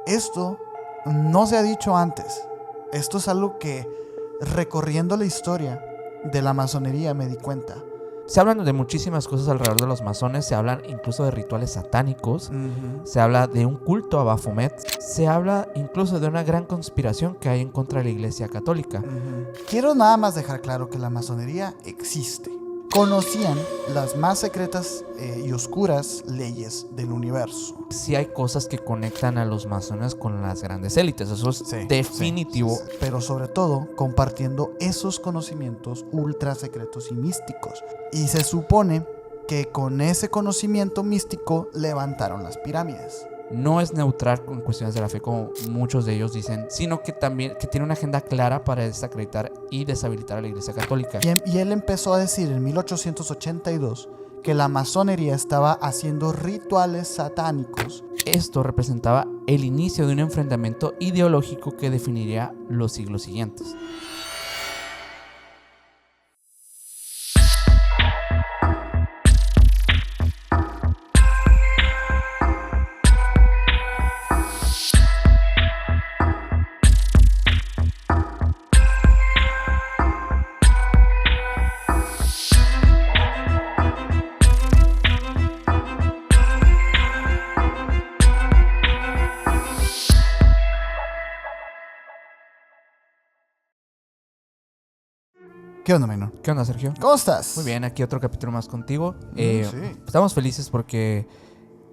Esto no se ha dicho antes. Esto es algo que, recorriendo la historia de la masonería, me di cuenta. Se hablan de muchísimas cosas alrededor de los masones. Se hablan incluso de rituales satánicos. Uh-huh. Se habla de un culto a Baphomet. Se habla incluso de una gran conspiración que hay en contra de la Iglesia Católica. Uh-huh. Quiero nada más dejar claro que la masonería existe. Conocían las más secretas y oscuras leyes del universo. Sí hay cosas que conectan a los masones con las grandes élites. Eso es definitivo. Sí. Pero sobre todo compartiendo esos conocimientos ultra secretos y místicos. Y se supone que con ese conocimiento místico levantaron las pirámides. No es neutral con cuestiones de la fe, como muchos de ellos dicen, sino que también que tiene una agenda clara para desacreditar y deshabilitar a la Iglesia Católica. Y él empezó a decir en 1882 que la masonería estaba haciendo rituales satánicos. Esto representaba el inicio de un enfrentamiento ideológico que definiría los siglos siguientes. ¿Qué onda, Menor? ¿Qué onda, Sergio? ¿Cómo estás? Muy bien, aquí otro capítulo más contigo. Sí. Estamos felices porque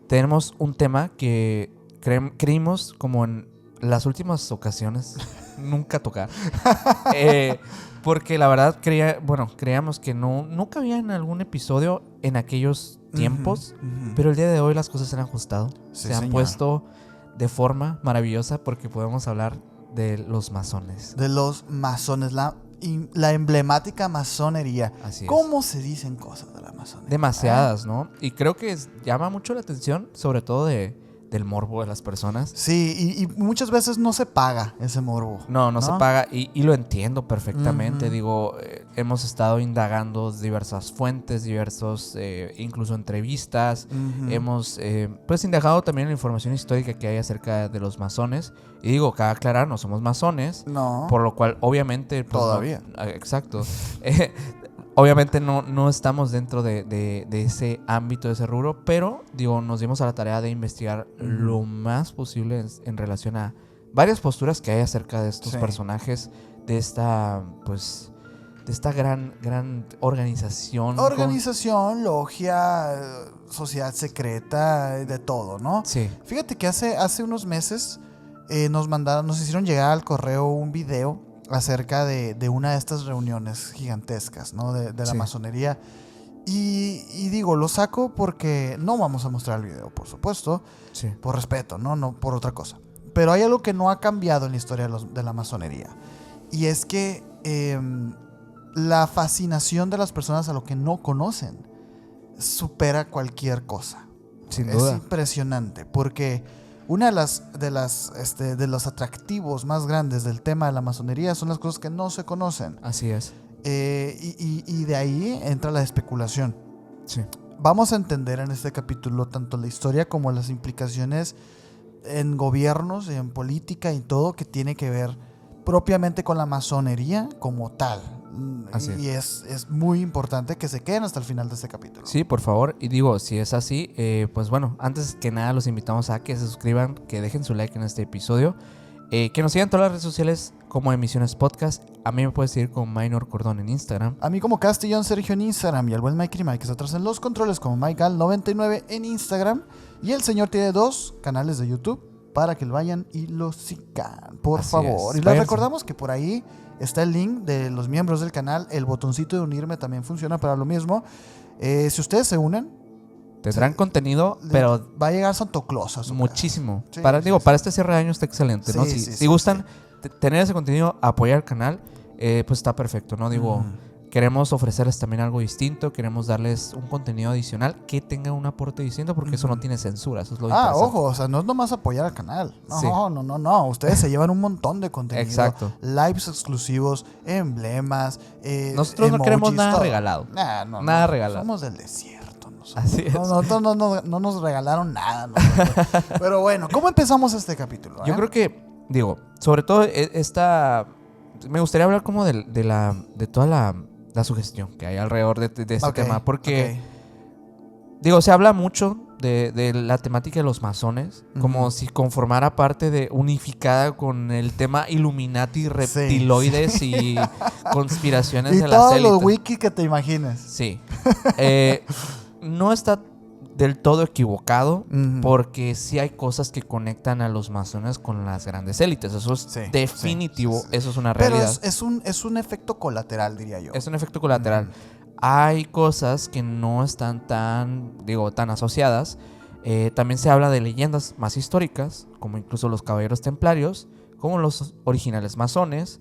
tenemos un tema que creímos como en las últimas ocasiones nunca tocar. Porque la verdad creíamos que nunca había en algún episodio en aquellos tiempos, pero el día de hoy las cosas se han ajustado. Sí, se han señor. puesto de forma maravillosa porque podemos hablar de los masones. De los masones, la emblemática masonería. Así es. ¿Cómo se dicen cosas de la masonería? Demasiadas, ¿no? Y creo que llama mucho la atención, sobre todo del morbo de las personas. Sí, y muchas veces no se paga ese morbo. No se paga y lo entiendo perfectamente. Uh-huh. Digo, hemos estado indagando diversas fuentes, diversos, incluso entrevistas. Uh-huh. Hemos indagado también la información histórica que hay acerca de los masones. Y digo, cabe aclarar, no somos masones. No. Por lo cual, obviamente... pues, Todavía. Exacto. Obviamente no estamos dentro de ese ámbito, de ese rubro, pero digo, nos dimos a la tarea de investigar lo más posible en relación a varias posturas que hay acerca de estos personajes, de esta gran organización. Organización, logia, sociedad secreta, de todo, ¿no? Sí. Fíjate que hace unos meses nos hicieron llegar al correo un video acerca de una de estas reuniones gigantescas, ¿no? De la masonería. Y digo, lo saco porque no vamos a mostrar el video, por supuesto. Sí. Por respeto, no por otra cosa. Pero hay algo que no ha cambiado en la historia de la masonería. Y es que la fascinación de las personas a lo que no conocen supera cualquier cosa. Sin duda. Es impresionante porque una de los atractivos más grandes del tema de la masonería son las cosas que no se conocen. Así es. Y de ahí entra la especulación. Sí. Vamos a entender en este capítulo tanto la historia como las implicaciones en gobiernos, en política y todo que tiene que ver propiamente con la masonería como tal. Así y es muy importante que se queden hasta el final de este capítulo. Sí, por favor. Y digo, si es así, pues bueno, antes que nada los invitamos a que se suscriban, que dejen su like en este episodio, que nos sigan en todas las redes sociales como Emisiones Podcast. A mí me puedes seguir con Minor Cordón en Instagram. A mí como Castellón Sergio en Instagram y al buen Mike Mike que está atrás en los controles como MikeAl99 en Instagram. Y el señor tiene 2 canales de YouTube para que lo vayan y lo sigan, por Así favor. es. Y les recordamos que por ahí está el link de los miembros del canal. El botoncito de unirme también funciona para lo mismo. Si ustedes se unen, tendrán contenido, pero va a llegar Santo Claus a su muchísimo. Sí, para este cierre de año está excelente, ¿no? Sí, Si gustan tener ese contenido, apoyar el canal, pues está perfecto, ¿no? Digo, queremos ofrecerles también algo distinto, queremos darles un contenido adicional que tenga un aporte distinto, porque eso no tiene censura, eso es lo interesante. Ojo, o sea, no es nomás apoyar al canal. No, Sí. no. Ustedes se llevan un montón de contenido. Exacto. Lives exclusivos, emblemas, Nosotros no emojis, queremos nada todo. regalado. Nada regalado. Somos del desierto nosotros. nosotros. Así es. Nosotros no nos regalaron nada. Pero bueno, ¿cómo empezamos este capítulo? Yo creo que, digo, sobre todo me gustaría hablar como de toda la sugestión que hay alrededor de este tema. Porque, digo, se habla mucho de la temática de los masones, como si conformara parte unificada con el tema Illuminati, reptiloides y conspiraciones y de las todos élites. los wiki que te imagines. Sí. No está del todo equivocado, porque sí hay cosas que conectan a los masones con las grandes élites. Eso es definitivo, eso es una realidad. Pero es un efecto colateral, diría yo. Es un efecto colateral. Hay cosas que no están tan asociadas. También se habla de leyendas más históricas, como incluso los caballeros templarios, como los originales masones.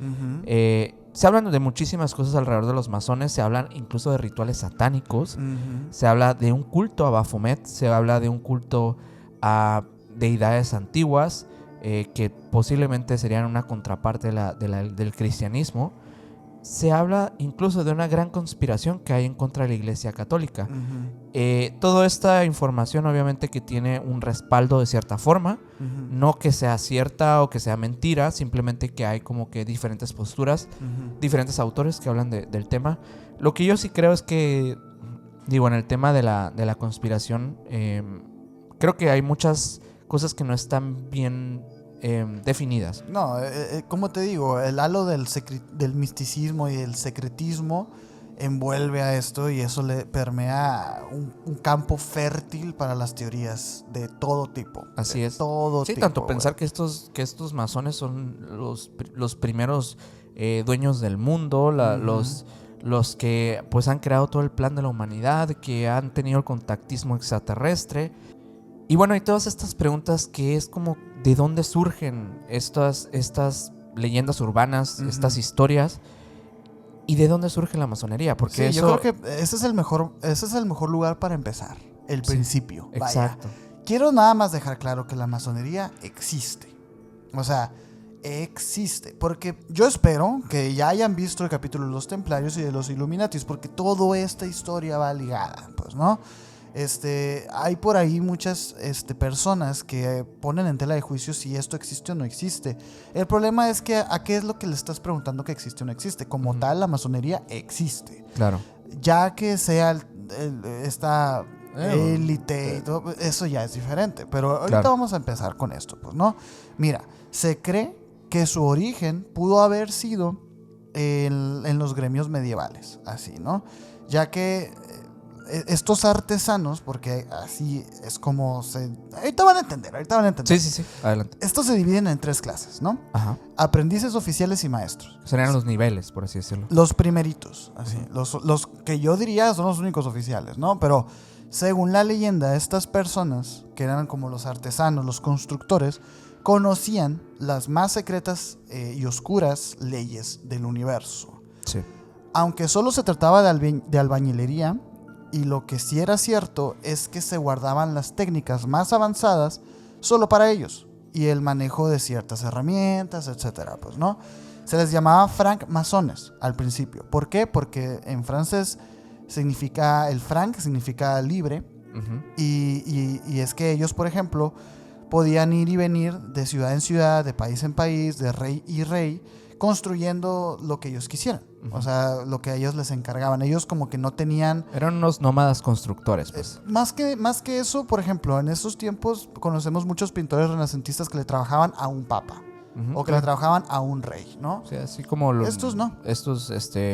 Se hablan de muchísimas cosas alrededor de los masones. Se hablan incluso de rituales satánicos. Se habla de un culto a Baphomet. Se habla de un culto a deidades antiguas, que posiblemente serían una contraparte del cristianismo. Se habla incluso de una gran conspiración que hay en contra de la Iglesia Católica. Toda esta información obviamente que tiene un respaldo de cierta forma, no que sea cierta o que sea mentira, simplemente que hay como que diferentes posturas, diferentes autores que hablan del tema. Lo que yo sí creo es que, digo, en el tema de la conspiración, creo que hay muchas cosas que no están bien definidas. No, como te digo, el halo del misticismo y el secretismo envuelve a esto, y eso le permea un campo fértil para las teorías de todo tipo. Así es. Todo sí, tipo, tanto pensar que estos masones son los primeros dueños del mundo, los que pues han creado todo el plan de la humanidad, que han tenido el contactismo extraterrestre. Y bueno, hay todas estas preguntas que es como ¿de dónde surgen estas leyendas urbanas, estas historias? ¿Y de dónde surge la masonería? Porque yo creo que ese es el mejor lugar para empezar, el principio. Exacto. Vaya. Quiero nada más dejar claro que la masonería existe. O sea, existe. Porque yo espero que ya hayan visto el capítulo de los templarios y de los Illuminatis, porque toda esta historia va ligada, pues, ¿no? Hay por ahí muchas personas que ponen en tela de juicio si esto existe o no existe. El problema es que ¿a qué es lo que le estás preguntando que existe o no existe? Como tal, la masonería existe. Claro. Ya que sea esta élite y todo, eso ya es diferente. Pero ahorita vamos a empezar con esto, pues, ¿no? Mira, se cree que su origen pudo haber sido en los gremios medievales, así, ¿no? Ya que estos artesanos, porque así es como ahorita van a entender. Sí, adelante. Estos se dividen en 3 clases, ¿no? Ajá. Aprendices, oficiales y maestros. Serían los niveles, por así decirlo. Los primeritos, así. Los que yo diría son los únicos oficiales, ¿no? Pero según la leyenda, estas personas, que eran como los artesanos, los constructores, conocían las más secretas y oscuras leyes del universo. Sí. Aunque solo se trataba de albañilería, y lo que sí era cierto es que se guardaban las técnicas más avanzadas solo para ellos, y el manejo de ciertas herramientas, etcétera, pues, ¿no? Se les llamaba francmasones al principio. ¿Por qué? Porque en francés el franc significa libre, y es que ellos, por ejemplo, podían ir y venir de ciudad en ciudad, de país en país, de rey y rey, construyendo lo que ellos quisieran. O sea, lo que a ellos les encargaban. Ellos como que no tenían... Eran unos nómadas constructores, pues. Más que eso, por ejemplo, en esos tiempos conocemos muchos pintores renacentistas que le trabajaban a un papa. O que le trabajaban a un rey, ¿no? O sea, así como estos no. Estos,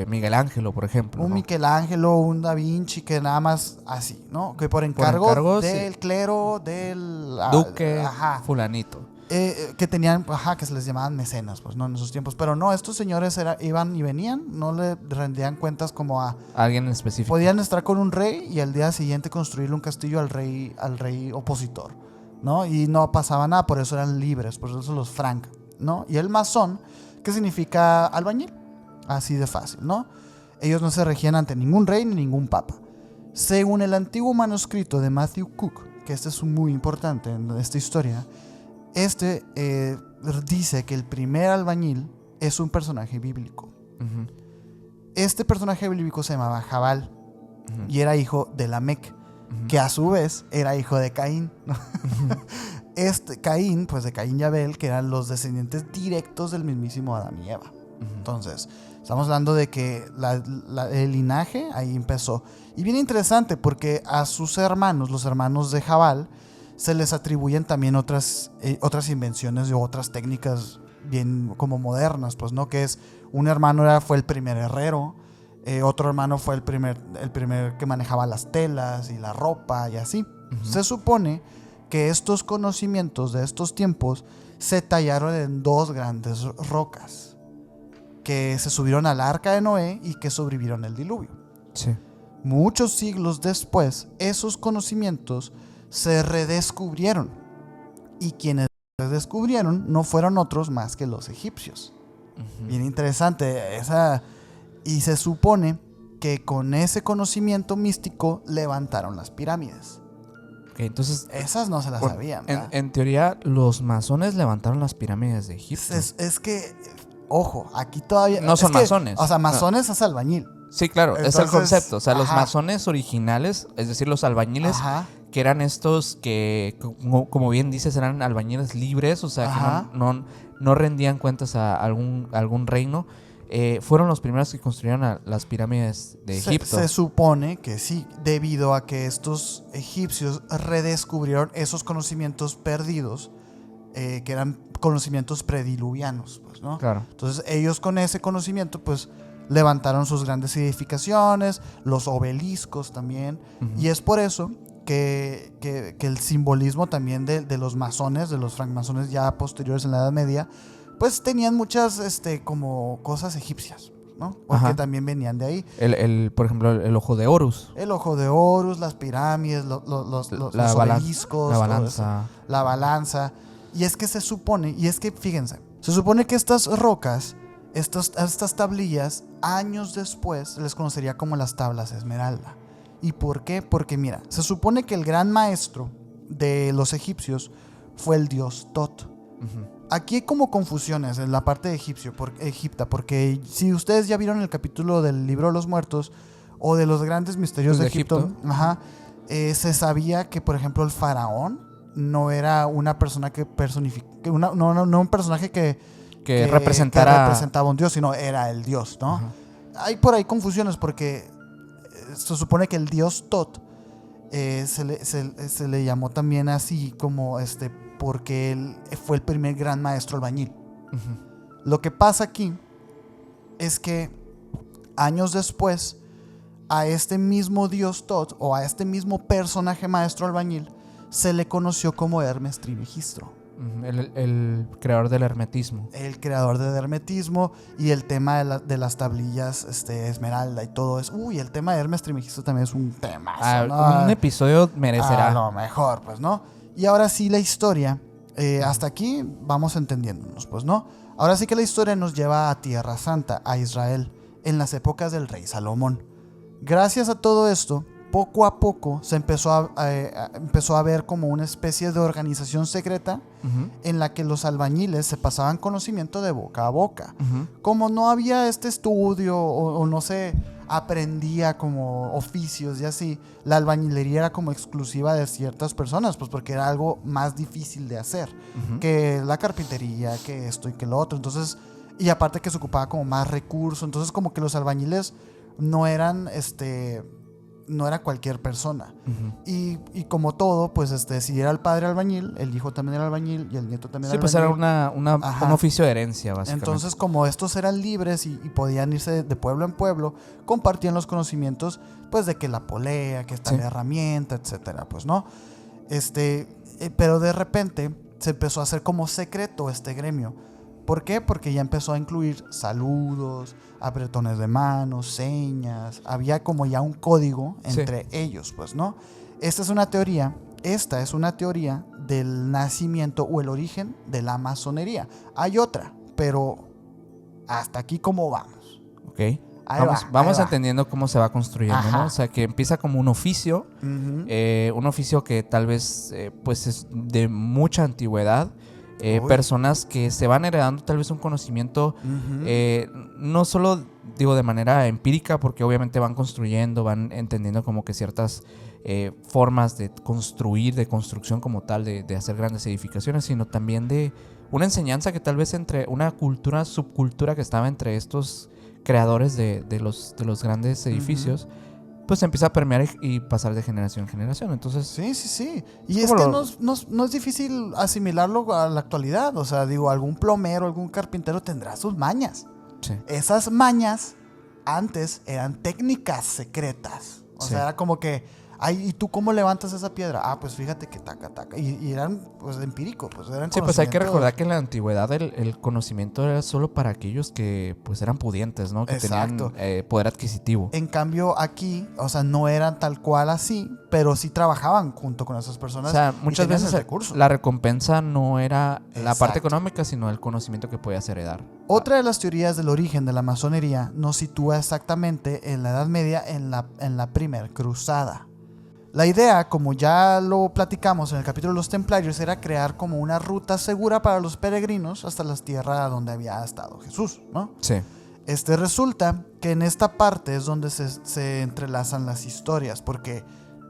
Miguel Ángelo, por ejemplo. Un ¿no? Michelangelo, un Da Vinci, que nada más así, ¿no? Que por encargo del clero, del... duque, fulanito. Que tenían, que se les llamaban mecenas, pues, ¿no? En esos tiempos. Pero no, estos señores iban y venían, no le rendían cuentas como a alguien en específico. Podían estar con un rey y al día siguiente construirle un castillo al rey opositor, ¿no? Y no pasaba nada, por eso eran libres, por eso los franc, ¿no? Y el masón, que significa albañil, así de fácil, ¿no? Ellos no se regían ante ningún rey ni ningún papa. Según el antiguo manuscrito de Matthew Cook, que este es muy importante en esta historia, dice que el primer albañil es un personaje bíblico. Este personaje bíblico se llamaba Jabal y era hijo de Lamec. que a su vez era hijo de Caín. Caín, pues de Caín y Abel, que eran los descendientes directos del mismísimo Adán y Eva. Entonces, estamos hablando de que el linaje ahí empezó. Y bien interesante porque a sus hermanos, los hermanos de Jabal, se les atribuyen también otras invenciones y otras técnicas bien como modernas, pues, ¿no? Que es, un hermano fue el primer herrero, otro hermano fue el primer que manejaba las telas y la ropa y así. Se supone que estos conocimientos de estos tiempos se tallaron en 2 grandes rocas que se subieron al arca de Noé y que sobrevivieron el diluvio. Sí. Muchos siglos después, esos conocimientos se redescubrieron, y quienes redescubrieron no fueron otros más que los egipcios. Bien interesante y se supone que con ese conocimiento místico levantaron las pirámides. Okay, entonces, esas no se las sabían. En teoría, los masones levantaron las pirámides de Egipto. Es que, ojo, aquí todavía... No son masones. O sea, masones es albañil. Sí, claro, entonces, es el concepto. O sea, los masones originales, es decir, los albañiles, que eran estos que, como bien dices, eran albañiles libres, o sea, que no rendían cuentas a algún reino, fueron los primeros que construyeron las pirámides de Egipto. Se supone que sí, debido a que estos egipcios redescubrieron esos conocimientos perdidos, que eran conocimientos prediluvianos, pues, ¿no? Claro. Entonces ellos con ese conocimiento, pues, levantaron sus grandes edificaciones, los obeliscos también, y es por eso que el simbolismo también de los masones, de los francmasones ya posteriores en la Edad Media, pues tenían muchas como cosas egipcias, ¿no? Porque también venían de ahí. Por ejemplo, el ojo de Horus. El ojo de Horus, las pirámides, los obeliscos, la balanza. Y es que se supone, fíjense, se supone que estas rocas, estas tablillas, años después se les conocería como las tablas Esmeralda. ¿Y por qué? Porque mira, se supone que el gran maestro de los egipcios fue el dios Tot. Aquí hay como confusiones en la parte de Egipta, porque si ustedes ya vieron el capítulo del libro de los muertos o de los grandes misterios de Egipto, se sabía que, por ejemplo, el faraón no era una persona que no un personaje que representaba a un dios, sino era el dios, ¿no? Hay por ahí confusiones porque se supone que el dios Tot se le llamó también así como porque él fue el primer gran maestro albañil. Lo que pasa aquí es que años después a este mismo dios Tot, o a este mismo personaje maestro albañil, se le conoció como Hermes Trismegisto. El creador del hermetismo. El creador del hermetismo y el tema de las tablillas Esmeralda y todo eso. Uy, el tema de Hermes Trismegisto también es un tema. ¿No? Un episodio merecerá. A lo mejor, pues, ¿no? Y ahora sí la historia, hasta aquí vamos entendiéndonos, pues, ¿no? Ahora sí que la historia nos lleva a Tierra Santa, a Israel, en las épocas del rey Salomón. Gracias a todo esto, poco a poco se empezó a ver como una especie de organización secreta en la que los albañiles se pasaban conocimiento de boca a boca. Como no había este estudio o no se aprendía como oficios y así, la albañilería era como exclusiva de ciertas personas, pues porque era algo más difícil de hacer que la carpintería, que esto y que lo otro. Entonces, y aparte que se ocupaba como más recursos, entonces como que los albañiles no eran no era cualquier persona. Y como todo, pues si era el padre albañil, el hijo también era albañil y el nieto también era albañil. Sí, pues era un oficio de herencia, básicamente. Entonces, como estos eran libres y podían irse de pueblo en pueblo, compartían los conocimientos, pues, de que la polea, que está la herramienta, etcétera, pues, ¿no? Pero de repente se empezó a hacer como secreto este gremio. ¿Por qué? Porque ya empezó a incluir saludos, apretones de manos, señas. Había como ya un código entre ellos, pues, ¿no? Esta es una teoría del nacimiento o el origen de la masonería. Hay otra, pero hasta aquí cómo vamos. Ok. Vamos entendiendo cómo se va construyendo, ¿no? O sea, que empieza como un oficio, un oficio que tal vez pues es de mucha antigüedad. Personas que se van heredando tal vez un conocimiento, no solo digo de manera empírica, porque obviamente van construyendo, van entendiendo como que ciertas formas de construir, de construcción como tal, de hacer grandes edificaciones, sino también de una enseñanza que tal vez entre una cultura, subcultura que estaba entre estos creadores de los grandes edificios, pues empieza a permear y pasar de generación en generación. Entonces, sí. Y es que no es difícil asimilarlo a la actualidad. O sea, digo, algún plomero, algún carpintero tendrá sus mañas. sí. Esas mañas antes eran técnicas secretas. O sea, era como que, ay, ¿y tú cómo levantas esa piedra? Ah, pues fíjate que taca. Y eran, pues, empírico, pues eran Sí, pues hay que conocimientos. recordar que en la antigüedad el conocimiento era solo para aquellos que pues eran pudientes, ¿no? Que Exacto. tenían poder adquisitivo. En cambio, aquí, o sea, no eran tal cual así, pero sí trabajaban junto con esas personas. O sea, y muchas tenían veces el recurso. la recompensa no era la parte Exacto. económica, sino el conocimiento que podías heredar. Otra de las teorías del origen de la masonería nos sitúa exactamente en la Edad Media, en la primera cruzada. La idea, como ya lo platicamos en el capítulo de los templarios, era crear como una ruta segura para los peregrinos hasta las tierras donde había estado Jesús, ¿no? Sí. Resulta que en esta parte es donde se entrelazan las historias, porque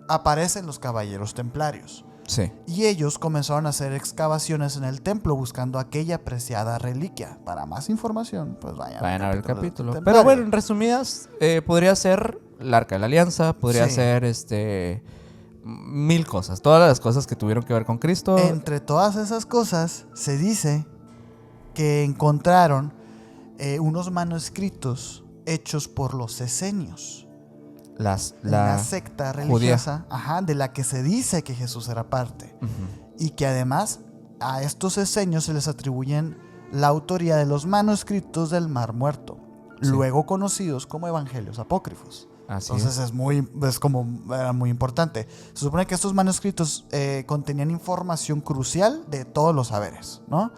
aparecen los caballeros templarios. Sí. Y ellos comenzaron a hacer excavaciones en el templo buscando aquella preciada reliquia. Para más información, pues vayan a ver el capítulo. templario. Pero bueno, en resumidas, podría ser el Arca de la Alianza, podría Sí. ser mil cosas. Todas las cosas que tuvieron que ver con Cristo. Entre todas esas cosas, se dice que encontraron unos manuscritos hechos por los esenios. La Una secta religiosa, de la que se dice que Jesús era parte. Uh-huh. Y que además a estos esenios se les atribuyen la autoría de los manuscritos del Mar Muerto, Sí. luego conocidos como evangelios apócrifos. Así Entonces era muy importante. Se supone que estos manuscritos contenían información crucial de todos los saberes, ¿no?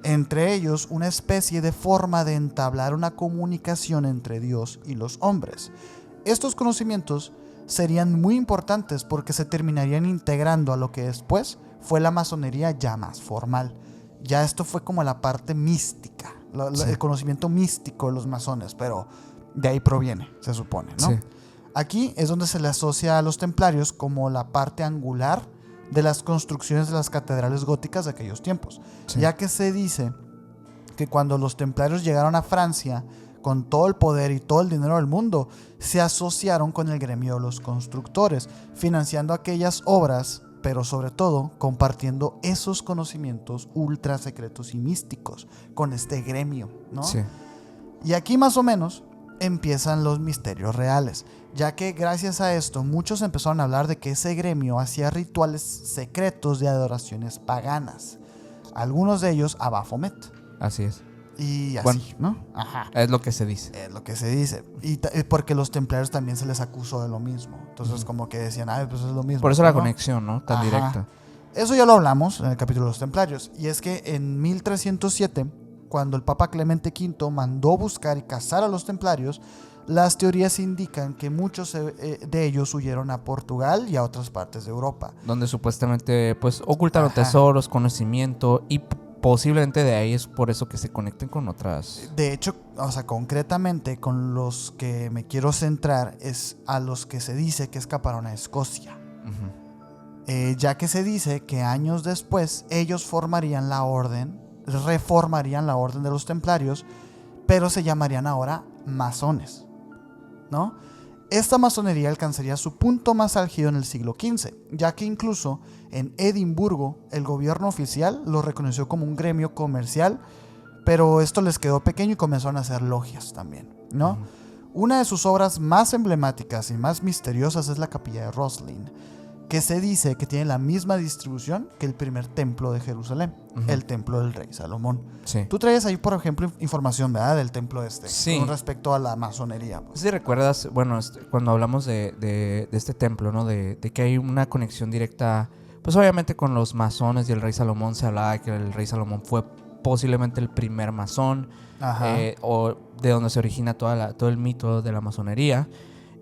Entre ellos, una especie de forma de entablar una comunicación entre Dios y los hombres. Estos conocimientos serían muy importantes porque se terminarían integrando a lo que después fue la masonería ya más formal. Ya esto fue como la parte mística, Sí. el conocimiento místico de los masones, pero de ahí proviene, se supone, ¿no? Sí. Aquí es donde se le asocia a los templarios como la parte angular de las construcciones de las catedrales góticas de aquellos tiempos, Sí. ya que se dice que cuando los templarios llegaron a Francia con todo el poder y todo el dinero del mundo, se asociaron con el gremio de los constructores, financiando aquellas obras, pero sobre todo compartiendo esos conocimientos ultra secretos y místicos con este gremio, ¿no? Sí. Y aquí más o menos empiezan los misterios reales, ya que gracias a esto muchos empezaron a hablar de que ese gremio hacía rituales secretos de adoraciones paganas, algunos de ellos a Baphomet. Así es. Y así, Bueno, ¿no? Ajá. Es lo que se dice. Es lo que se dice. Y porque los templarios también se les acusó de lo mismo. Entonces, como que decían, pues es lo mismo. Por eso la ¿no? conexión, ¿no? Tan Ajá. directa. Eso ya lo hablamos en el capítulo de los templarios. Y es que en 1307, cuando el Papa Clemente V mandó buscar y cazar a los templarios, las teorías indican que muchos de ellos huyeron a Portugal y a otras partes de Europa. Donde supuestamente pues ocultaron Ajá. tesoros, conocimiento y posiblemente de ahí es por eso que se conecten con otras. De hecho, o sea, concretamente con los que me quiero centrar es a los que se dice que escaparon a Escocia. Uh-huh. Ya que se dice que años después ellos reformarían la orden de los templarios, pero se llamarían ahora masones, ¿no? Esta masonería alcanzaría su punto más álgido en el siglo XV, ya que incluso en Edimburgo el gobierno oficial lo reconoció como un gremio comercial, pero esto les quedó pequeño y comenzaron a hacer logias también, ¿no? Uh-huh. Una de sus obras más emblemáticas y más misteriosas es la capilla de Roslin, que se dice que tiene la misma distribución que el primer templo de Jerusalén, Uh-huh. el templo del rey Salomón. Sí. Tú traes ahí, por ejemplo, información, ¿verdad? Del templo Sí. con respecto a la masonería. Pues. Si recuerdas, bueno, cuando hablamos de este templo, ¿no? De que hay una conexión directa, pues obviamente con los masones y el rey Salomón. Se hablaba de que el rey Salomón fue posiblemente el primer masón, o de donde se origina todo el mito de la masonería.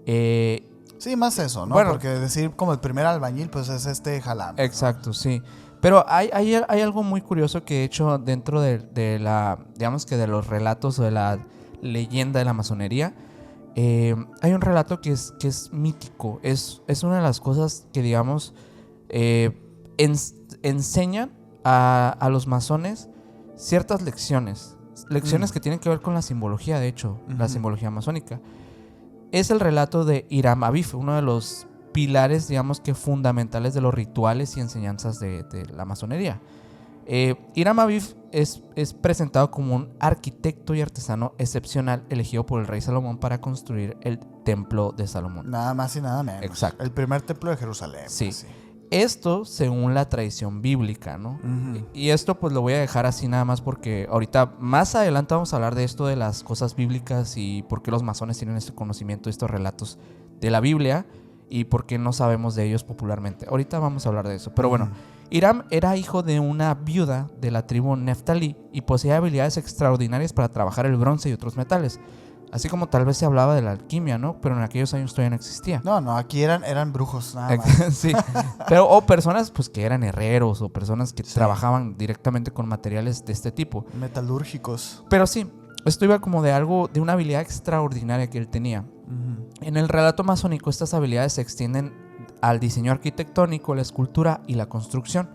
Sí, más eso, ¿no? Bueno, porque decir como el primer albañil, pues es jalán. Exacto, ¿no? Sí. Pero hay algo muy curioso que he hecho dentro de la, digamos que de los relatos o de la leyenda de la masonería. hay un relato que es mítico. Es una de las cosas que, digamos, enseñan a los masones ciertas lecciones. Lecciones que tienen que ver con la simbología, de hecho, la simbología masónica. Es el relato de Hiram Abif, uno de los pilares, digamos que fundamentales de los rituales y enseñanzas de la masonería. Hiram Abif es presentado como un arquitecto y artesano excepcional elegido por el rey Salomón para construir el templo de Salomón. Nada más y nada menos. Exacto. El primer templo de Jerusalén. Sí. Así. Esto según la tradición bíblica, ¿no? Y esto pues lo voy a dejar así nada más porque ahorita más adelante vamos a hablar de esto de las cosas bíblicas y por qué los masones tienen este conocimiento, estos relatos de la Biblia y por qué no sabemos de ellos popularmente. Ahorita vamos a hablar de eso. Pero bueno, Hiram era hijo de una viuda de la tribu Neftalí y poseía habilidades extraordinarias para trabajar el bronce y otros metales. Así como tal vez se hablaba de la alquimia, ¿no? Pero en aquellos años todavía no existía. No, aquí eran brujos, nada más. Sí, pero o personas pues que eran herreros o personas que trabajaban directamente con materiales de este tipo. Metalúrgicos. Pero sí, esto iba como de algo, de una habilidad extraordinaria que él tenía. En el relato masónico estas habilidades se extienden al diseño arquitectónico, la escultura y la construcción.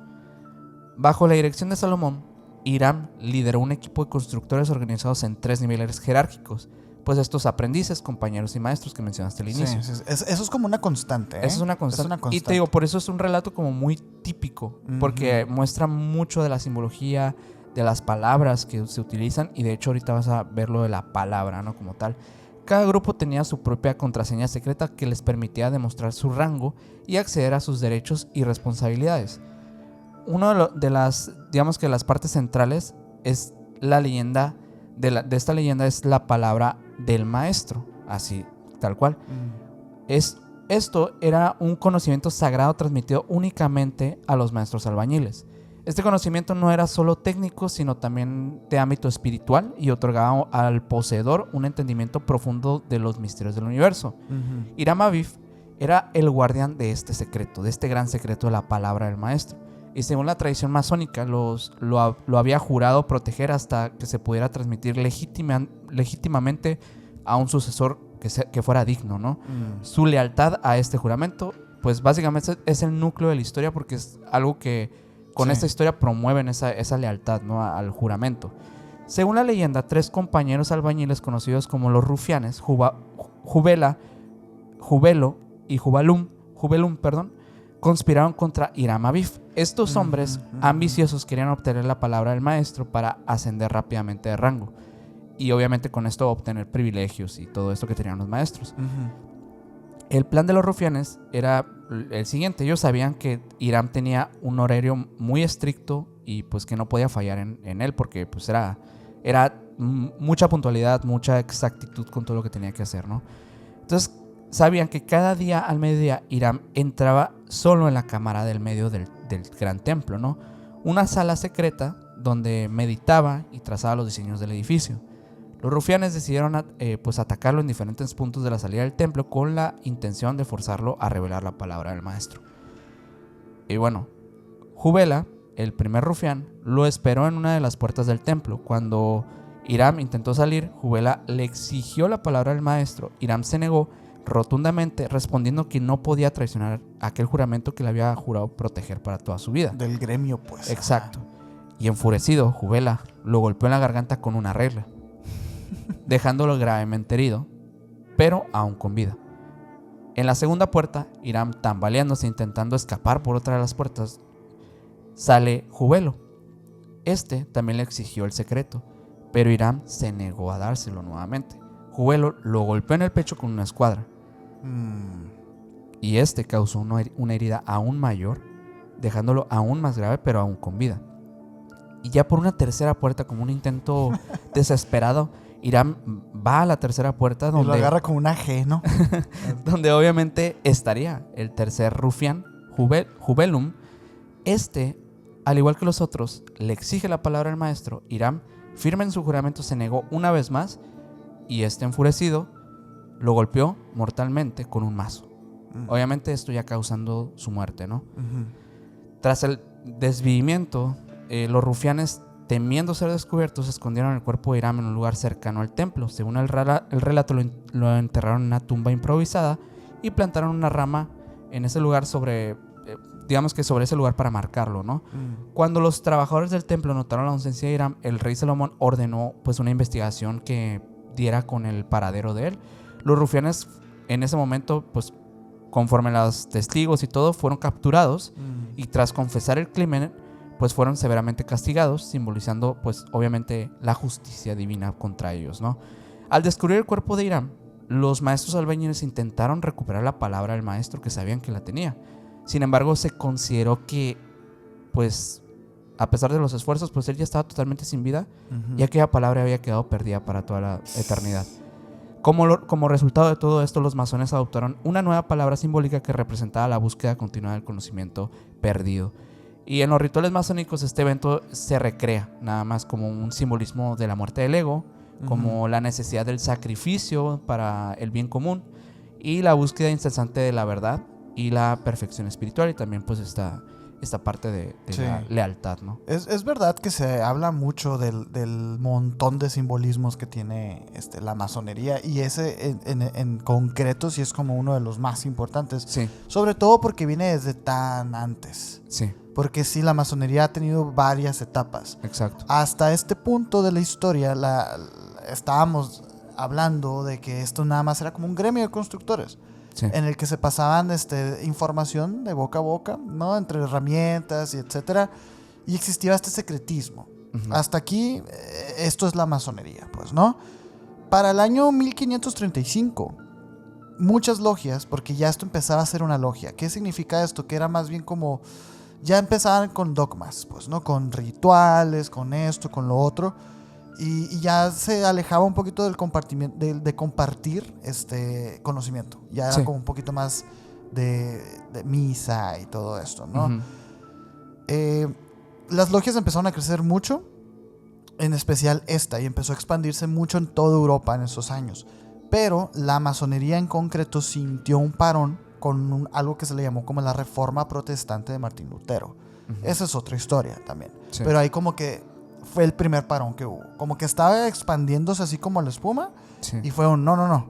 Bajo la dirección de Salomón, Hiram lideró un equipo de constructores organizados en 3 niveles jerárquicos. Pues estos aprendices, compañeros y maestros que mencionaste al inicio. Sí. Eso es como una constante, ¿eh? Eso es una constante. Y te digo, por eso es un relato como muy típico, porque muestra mucho de la simbología, de las palabras que se utilizan, y de hecho ahorita vas a ver lo de la palabra, ¿no? Como tal. Cada grupo tenía su propia contraseña secreta que les permitía demostrar su rango y acceder a sus derechos y responsabilidades. Una de las, digamos que las partes centrales es la leyenda, de esta leyenda es la palabra del maestro, así, tal cual. Esto era un conocimiento sagrado transmitido únicamente a los maestros albañiles. Este conocimiento no era solo técnico, sino también de ámbito espiritual y otorgaba al poseedor un entendimiento profundo de los misterios del universo. Hiram Abif era el guardián de este secreto, de este gran secreto de la palabra del maestro. Y según la tradición masónica, lo había jurado proteger hasta que se pudiera transmitir legítimamente a un sucesor que fuera digno, ¿no? Su lealtad a este juramento, pues básicamente es el núcleo de la historia porque es algo que con esta historia promueven esa lealtad, ¿no? Al juramento. Según la leyenda, 3 compañeros albañiles conocidos como los rufianes, Jubelo y Jubelum, conspiraron contra Hiram Abif. Estos hombres ambiciosos querían obtener la palabra del maestro para ascender rápidamente de rango. Y obviamente con esto obtener privilegios y todo esto que tenían los maestros. El plan de los rufianes era el siguiente. Ellos sabían que Hiram tenía un horario muy estricto y pues que no podía fallar en él porque pues era mucha puntualidad, mucha exactitud con todo lo que tenía que hacer, ¿no? Entonces sabían que cada día al mediodía Hiram entraba solo en la cámara del medio del gran templo, ¿no? Una sala secreta donde meditaba y trazaba los diseños del edificio. Los rufianes decidieron pues atacarlo en diferentes puntos de la salida del templo con la intención de forzarlo a revelar la palabra del maestro. Y bueno, Jubela, el primer rufián, lo esperó en una de las puertas del templo. Cuando Hiram intentó salir, Jubela le exigió la palabra del maestro. Hiram se negó rotundamente, respondiendo que no podía traicionar aquel juramento que le había jurado proteger para toda su vida. Del gremio, pues. Exacto. Y enfurecido, Jubela lo golpeó en la garganta con una regla, dejándolo gravemente herido, pero aún con vida. En la segunda puerta, Hiram, tambaleándose intentando escapar por otra de las puertas, sale Jubelo. Este también le exigió el secreto, pero Hiram se negó a dárselo nuevamente. Jubelo lo golpeó en el pecho con una escuadra. Y este causó una herida aún mayor, dejándolo aún más grave, pero aún con vida. Y ya por una tercera puerta, como un intento desesperado, Hiram va a la tercera puerta donde... Y lo agarra con una G, ¿no? donde obviamente estaría el tercer rufián, Jubelum. Este, al igual que los otros, le exige la palabra al maestro. Hiram, firme en su juramento, se negó una vez más y este, enfurecido, lo golpeó mortalmente con un mazo. Obviamente esto ya causando su muerte, ¿no? Tras el desvivimiento, los rufianes temiendo ser descubiertos, escondieron el cuerpo de Hiram en un lugar cercano al templo. Según el relato, lo enterraron en una tumba improvisada y plantaron una rama en ese lugar digamos que sobre ese lugar para marcarlo, ¿no? Cuando los trabajadores del templo notaron la ausencia de Hiram, el rey Salomón ordenó pues una investigación que diera con el paradero de él. Los rufianes en ese momento, pues conforme los testigos y todo, fueron capturados y tras confesar el crimen, pues fueron severamente castigados, simbolizando pues obviamente la justicia divina contra ellos, ¿no? Al descubrir el cuerpo de Hiram, los maestros albañiles intentaron recuperar la palabra del maestro, que sabían que la tenía. Sin embargo, se consideró que, pues, a pesar de los esfuerzos, pues él ya estaba totalmente sin vida y aquella palabra había quedado perdida para toda la eternidad. Como resultado de todo esto, los masones adoptaron una nueva palabra simbólica que representaba la búsqueda continua del conocimiento perdido. Y en los rituales masónicos este evento se recrea nada más como un simbolismo de la muerte del ego, como la necesidad del sacrificio para el bien común y la búsqueda incesante de la verdad y la perfección espiritual, y también pues esta parte de la lealtad, ¿no? Es verdad que se habla mucho del montón de simbolismos que tiene la masonería, y ese en concreto sí es como uno de los más importantes. Sí. Sobre todo porque viene desde tan antes. Sí. Porque sí, la masonería ha tenido varias etapas. Exacto. Hasta este punto de la historia estábamos hablando de que esto nada más era como un gremio de constructores. Sí. En el que se pasaban información de boca a boca, ¿no? Entre herramientas y etcétera. Y existía este secretismo. Hasta aquí, esto es la masonería, pues, ¿no? Para el año 1535, muchas logias, porque ya esto empezaba a ser una logia. ¿Qué significa esto? Que era más bien como... Ya empezaban con dogmas, pues, ¿no? Con rituales, con esto, con lo otro. Y ya se alejaba un poquito del compartimiento, de compartir conocimiento. Ya era como un poquito más de misa y todo esto, ¿no? Las logias empezaron a crecer mucho, en especial y empezó a expandirse mucho en toda Europa en esos años. Pero la masonería en concreto sintió un parón con algo que se le llamó como la Reforma Protestante de Martín Lutero. Esa es otra historia también. Sí. Pero ahí como que fue el primer parón que hubo. Como que estaba expandiéndose así como la espuma. Sí. Y fue un no.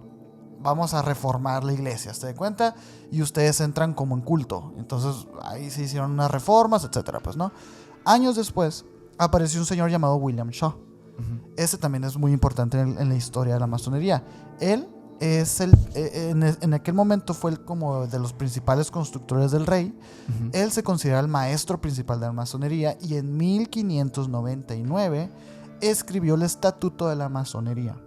Vamos a reformar la iglesia, ¿te das cuenta? Y ustedes entran como en culto. Entonces ahí se hicieron unas reformas, etcétera, pues, ¿no? Años después apareció un señor llamado William Shaw. Ese también es muy importante en la historia de la masonería. Él es en aquel momento fue como de los principales constructores del rey. Él se considera el maestro principal de la masonería, y en 1599 escribió el Estatuto de la Masonería.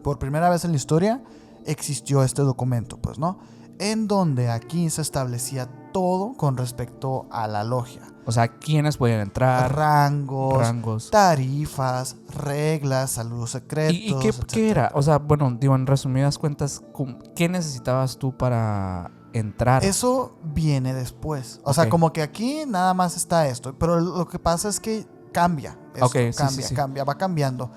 Por primera vez en la historia existió este documento, pues, ¿no? En donde aquí se establecía todo con respecto a la logia. O sea, quiénes podían entrar, rangos, tarifas, reglas, saludos secretos. ¿Y qué era? O sea, bueno, digo, en resumidas cuentas, ¿qué necesitabas tú para entrar? Eso viene después. O sea, como que aquí nada más está esto. Pero lo que pasa es que cambia. Cambia, va cambiando.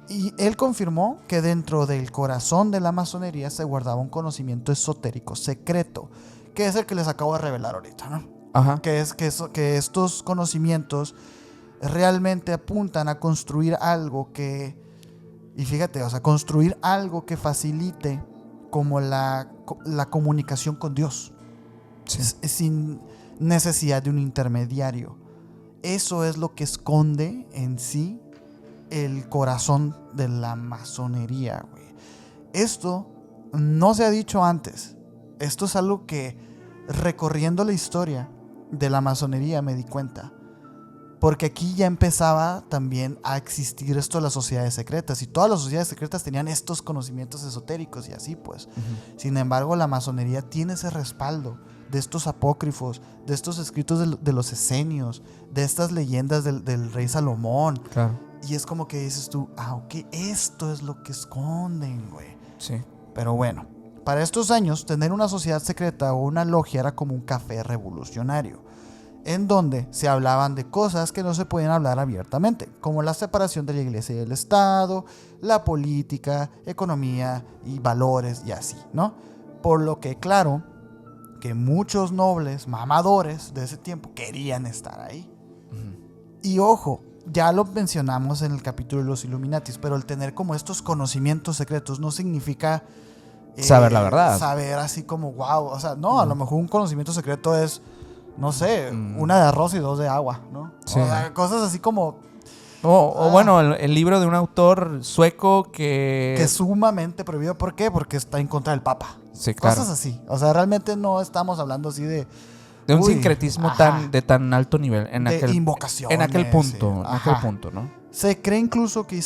Y él confirmó que dentro del corazón de la masonería se guardaba un conocimiento esotérico secreto, que es el que les acabo de revelar ahorita, ¿no? Ajá. Que estos conocimientos realmente apuntan a construir algo que, y fíjate, o sea, construir algo que facilite como la comunicación con Dios, sin necesidad de un intermediario. Eso es lo que esconde en sí el corazón de la masonería, güey. Esto no se ha dicho antes. Esto es algo que, recorriendo la historia de la masonería, me di cuenta. Porque aquí ya empezaba también a existir esto de las sociedades secretas. Y todas las sociedades secretas tenían estos conocimientos esotéricos y así, pues. Sin embargo, la masonería tiene ese respaldo de estos apócrifos, de estos escritos de los esenios, de estas leyendas del rey Salomón. Claro. Y es como que dices tú, ok, esto es lo que esconden, güey. Sí. Pero bueno, para estos años, tener una sociedad secreta o una logia era como un café revolucionario, en donde se hablaban de cosas que no se podían hablar abiertamente, como la separación de la iglesia y del Estado, la política, economía y valores y así, ¿no? Por lo que, claro, que muchos nobles mamadores de ese tiempo querían estar ahí. Y ojo, ya lo mencionamos en el capítulo de los Illuminatis, pero el tener como estos conocimientos secretos no significa saber la verdad. Saber así como wow, o sea, no, a lo mejor un conocimiento secreto es, no sé, una de arroz y 2 de agua, ¿no? Sí. O sea, cosas así como... O bueno, el libro de un autor sueco que es sumamente prohibido. ¿Por qué? Porque está en contra del Papa. Sí, claro. Cosas así. O sea, realmente no estamos hablando así de un sincretismo de tan alto nivel. De invocaciones. En aquel punto. Sí. En aquel punto, ¿no? Se cree incluso que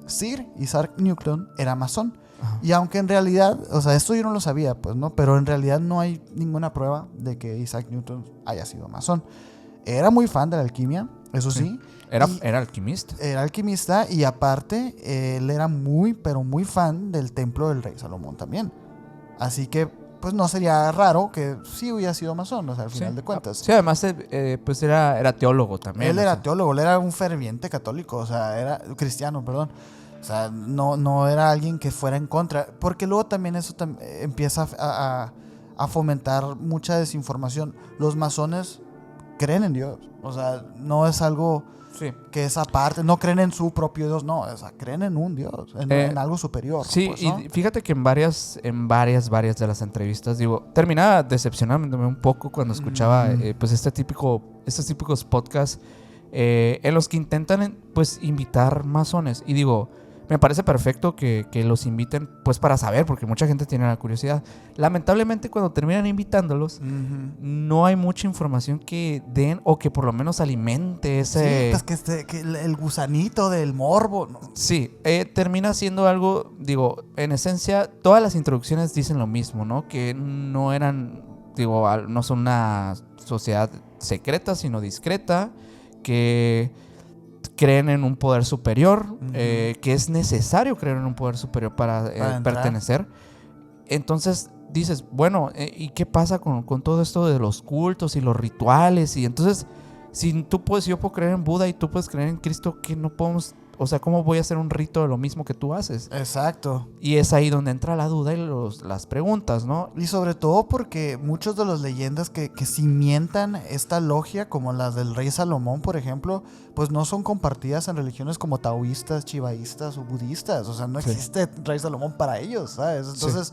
Sir Isaac Newton, era masón. Ajá. Y aunque en realidad, o sea, esto yo no lo sabía, pues, ¿no? Pero en realidad no hay ninguna prueba de que Isaac Newton haya sido masón. Era muy fan de la alquimia, eso sí. Era alquimista. Era alquimista y aparte él era muy, pero muy fan del templo del rey Salomón también. Así que pues no sería raro que sí hubiera sido masón, o sea, al final de cuentas. Sí, además pues era teólogo también. Él era teólogo, él era un ferviente católico, o sea, era cristiano, perdón. O sea, no era alguien que fuera en contra, porque luego también eso empieza a fomentar mucha desinformación. Los masones creen en Dios, o sea, no es algo... Sí. Que esa parte, no creen en su propio Dios, no, o sea, creen en un Dios, en algo superior. Sí, pues, ¿no? Y fíjate que en varias de las entrevistas, terminaba decepcionándome un poco cuando escuchaba pues estos típicos podcasts en los que intentan pues invitar masones. Y digo, me parece perfecto que los inviten pues para saber, porque mucha gente tiene la curiosidad. Lamentablemente cuando terminan invitándolos, no hay mucha información que den o que por lo menos alimente ese... Sí, pues que el gusanito del morbo, ¿no? Sí, termina siendo algo, digo, en esencia, todas las introducciones dicen lo mismo, ¿no? Que no eran, digo, no son una sociedad secreta, sino discreta, que... creen en un poder superior, que es necesario creer en un poder superior para pertenecer. Entonces dices, bueno, ¿y qué pasa con todo esto de los cultos y los rituales? Y entonces, si yo puedo creer en Buda y tú puedes creer en Cristo, ¿qué no podemos? O sea, ¿cómo voy a hacer un rito de lo mismo que tú haces? Exacto. Y es ahí donde entra la duda y las preguntas, ¿no? Y sobre todo porque muchas de las leyendas que cimientan esta logia, como las del rey Salomón, por ejemplo, pues no son compartidas en religiones como taoístas, chivaístas o budistas. O sea, no existe rey Salomón para ellos, ¿sabes? Entonces...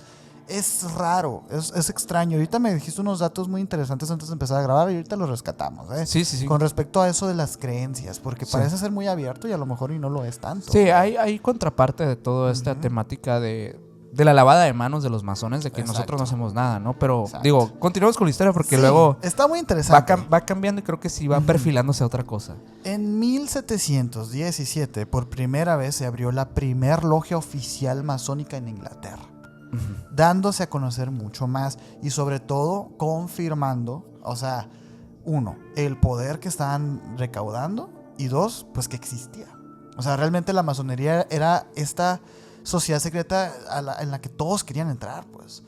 es raro, es extraño. Ahorita me dijiste unos datos muy interesantes antes de empezar a grabar y ahorita los rescatamos, ¿eh? Sí. Con respecto a eso de las creencias, porque parece ser muy abierto y a lo mejor y no lo es tanto. Sí, hay contraparte de toda esta temática de la lavada de manos de los masones, de que nosotros no hacemos nada, ¿no? Pero digo, continuamos con la historia porque luego... está muy interesante. Va cambiando y creo que sí va perfilándose a otra cosa. En 1717, por primera vez, se abrió la primer logia oficial masónica en Inglaterra. Dándose a conocer mucho más y sobre todo confirmando, o sea, uno, el poder que estaban recaudando y dos, pues que existía. O sea, realmente la masonería era esta sociedad secreta en la que todos querían entrar, pues.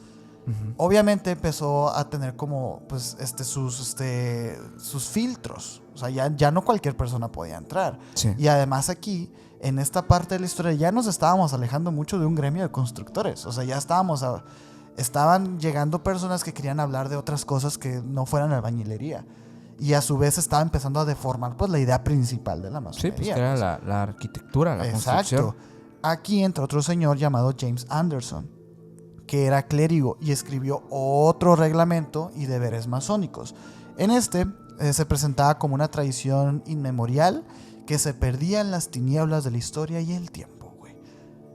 Obviamente empezó a tener como pues sus filtros. O sea, ya no cualquier persona podía entrar. Sí. Y además aquí, en esta parte de la historia, ya nos estábamos alejando mucho de un gremio de constructores. O sea, ya estaban llegando personas que querían hablar de otras cosas que no fueran albañilería. Y a su vez estaba empezando a deformar pues la idea principal de la masonería. Sí, pues que era la arquitectura, la construcción. Aquí entra otro señor llamado James Anderson, que era clérigo y escribió otro reglamento y deberes masónicos. En se presentaba como una tradición inmemorial que se perdía en las tinieblas de la historia y el tiempo, güey.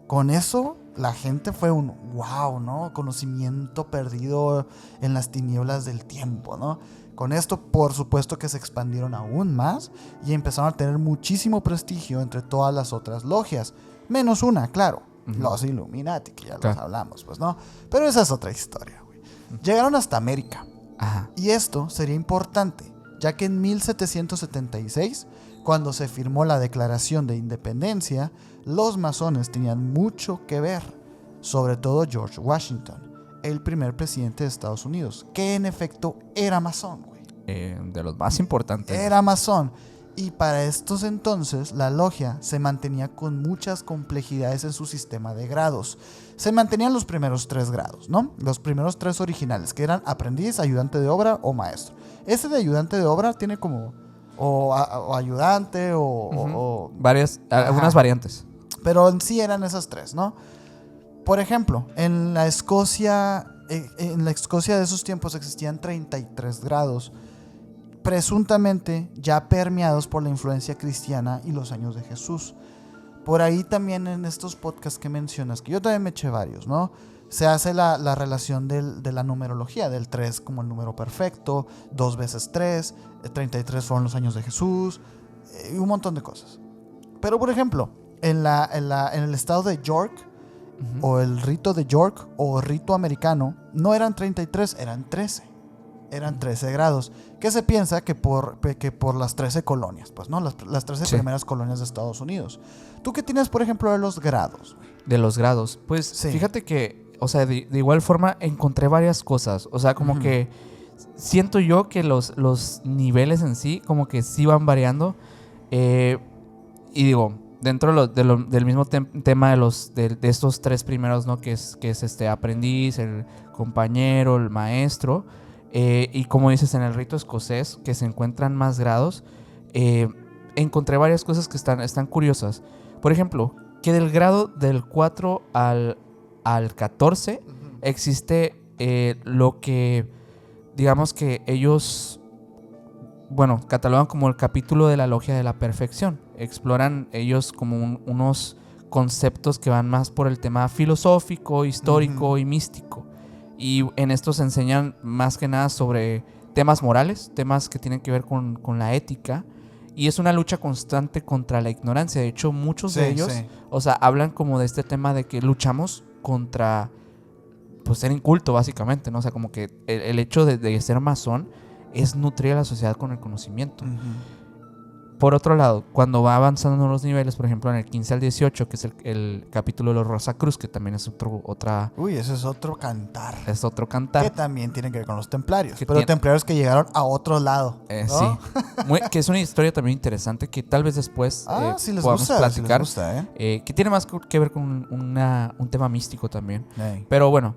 Con eso, la gente fue un wow, ¿no? Conocimiento perdido en las tinieblas del tiempo, ¿no? Con esto, por supuesto que se expandieron aún más y empezaron a tener muchísimo prestigio entre todas las otras logias. Menos una, claro. Los Illuminati, que ya los hablamos, pues, ¿no? Pero esa es otra historia, güey. Llegaron hasta América. Ajá. Y esto sería importante, ya que en 1776, cuando se firmó la Declaración de Independencia, los masones tenían mucho que ver. Sobre todo George Washington, el primer presidente de Estados Unidos, que en efecto era masón, güey. De los más importantes. Era masón. Y para estos entonces, la logia se mantenía con muchas complejidades en su sistema de grados. Se mantenían los primeros 3 grados, ¿no? Los primeros 3 originales, que eran aprendiz, ayudante de obra o maestro. Ese de ayudante de obra tiene como o ayudante o algunas variantes. Pero en sí eran esas tres, ¿no? Por ejemplo, en la Escocia de esos tiempos existían 33 grados, presuntamente ya permeados por la influencia cristiana y los años de Jesús. Por ahí también en estos podcasts que mencionas, que yo también me eché varios, ¿no? Se hace la relación de la numerología, del 3 como el número perfecto, 2 veces 3, 33 fueron los años de Jesús, y un montón de cosas. Pero por ejemplo, en el estado de York, o el rito de York, o rito americano, no eran 33, eran 13. Eran 13 grados. Que se piensa que por las 13 colonias, pues, ¿no? Las 13 primeras colonias de Estados Unidos. ¿Tú qué tienes, por ejemplo, de los grados? De los grados. Pues fíjate que, o sea, de igual forma encontré varias cosas. O sea, como que siento yo que los niveles en sí, como que sí van variando. Y digo, dentro del mismo tema de estos tres primeros, ¿no? Que es aprendiz, el compañero, el maestro. Y como dices, en el rito escocés, que se encuentran más grados, encontré varias cosas que están curiosas. Por ejemplo, que del grado del 4 al 14 existe lo que, digamos que ellos, bueno, catalogan como el capítulo de la logia de la perfección. Exploran ellos como unos conceptos que van más por el tema filosófico, histórico y místico. Y en esto se enseñan más que nada sobre temas morales, temas que tienen que ver con la ética. Y es una lucha constante contra la ignorancia. De hecho, muchos de ellos, o sea, hablan como de este tema de que luchamos contra, pues, ser inculto, básicamente, ¿no? O sea, como que el hecho de ser masón es nutrir a la sociedad con el conocimiento. Por otro lado, cuando va avanzando los niveles, por ejemplo, en el 15 al 18, que es el capítulo de los Rosacruz, que también es otra... Uy, ese es otro cantar. Es otro cantar. Que también tiene que ver con los templarios. Pero templarios que llegaron a otro lado, ¿no? Sí. Que es una historia también interesante que tal vez después si les podamos gusta, platicar. Si les gusta, que tiene más que ver con un tema místico también. Pero bueno,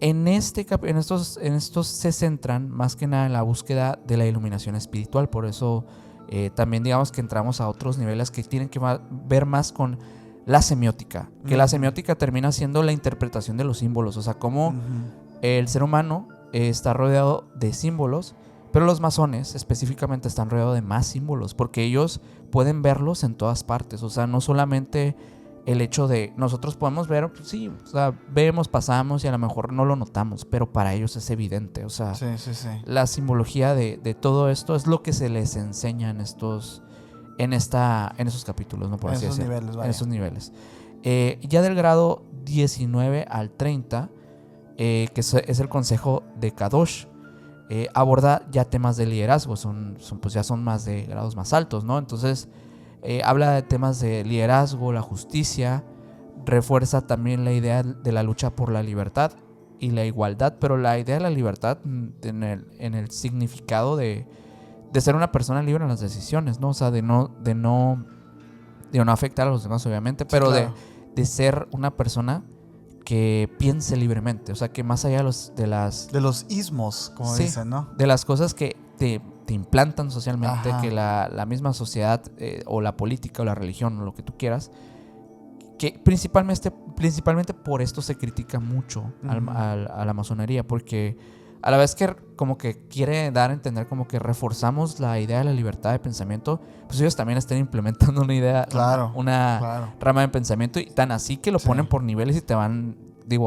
en estos se centran más que nada en la búsqueda de la iluminación espiritual. Por eso... también digamos que entramos a otros niveles que tienen que ver más con la semiótica, que la semiótica termina siendo la interpretación de los símbolos, o sea, cómo el ser humano está rodeado de símbolos, pero los masones específicamente están rodeados de más símbolos, porque ellos pueden verlos en todas partes, o sea, no solamente el hecho de nosotros podemos ver, pues sí, o sea, vemos, pasamos y a lo mejor no lo notamos, pero para ellos es evidente, o sea, la simbología de todo esto es lo que se les enseña en esos capítulos, ¿no? Por así decirlo. En esos niveles. Ya del grado 19 al 30, que es el consejo de Kadosh, aborda ya temas de liderazgo, pues ya son más de grados más altos, ¿no? Entonces, habla de temas de liderazgo, la justicia, refuerza también la idea de la lucha por la libertad y la igualdad, pero la idea de la libertad en el significado de ser una persona libre en las decisiones, ¿no? O sea, de no afectar a los demás, obviamente, pero sí, claro, de ser una persona que piense libremente, o sea, que más allá de los ismos, como dicen, ¿no? De las cosas que te implantan socialmente, que la misma sociedad o la política o la religión o lo que tú quieras, que principalmente por esto se critica mucho a la masonería, porque a la vez que como que quiere dar a entender como que reforzamos la idea de la libertad de pensamiento, pues ellos también están implementando una idea, una rama de pensamiento, y tan así que lo ponen por niveles y te van,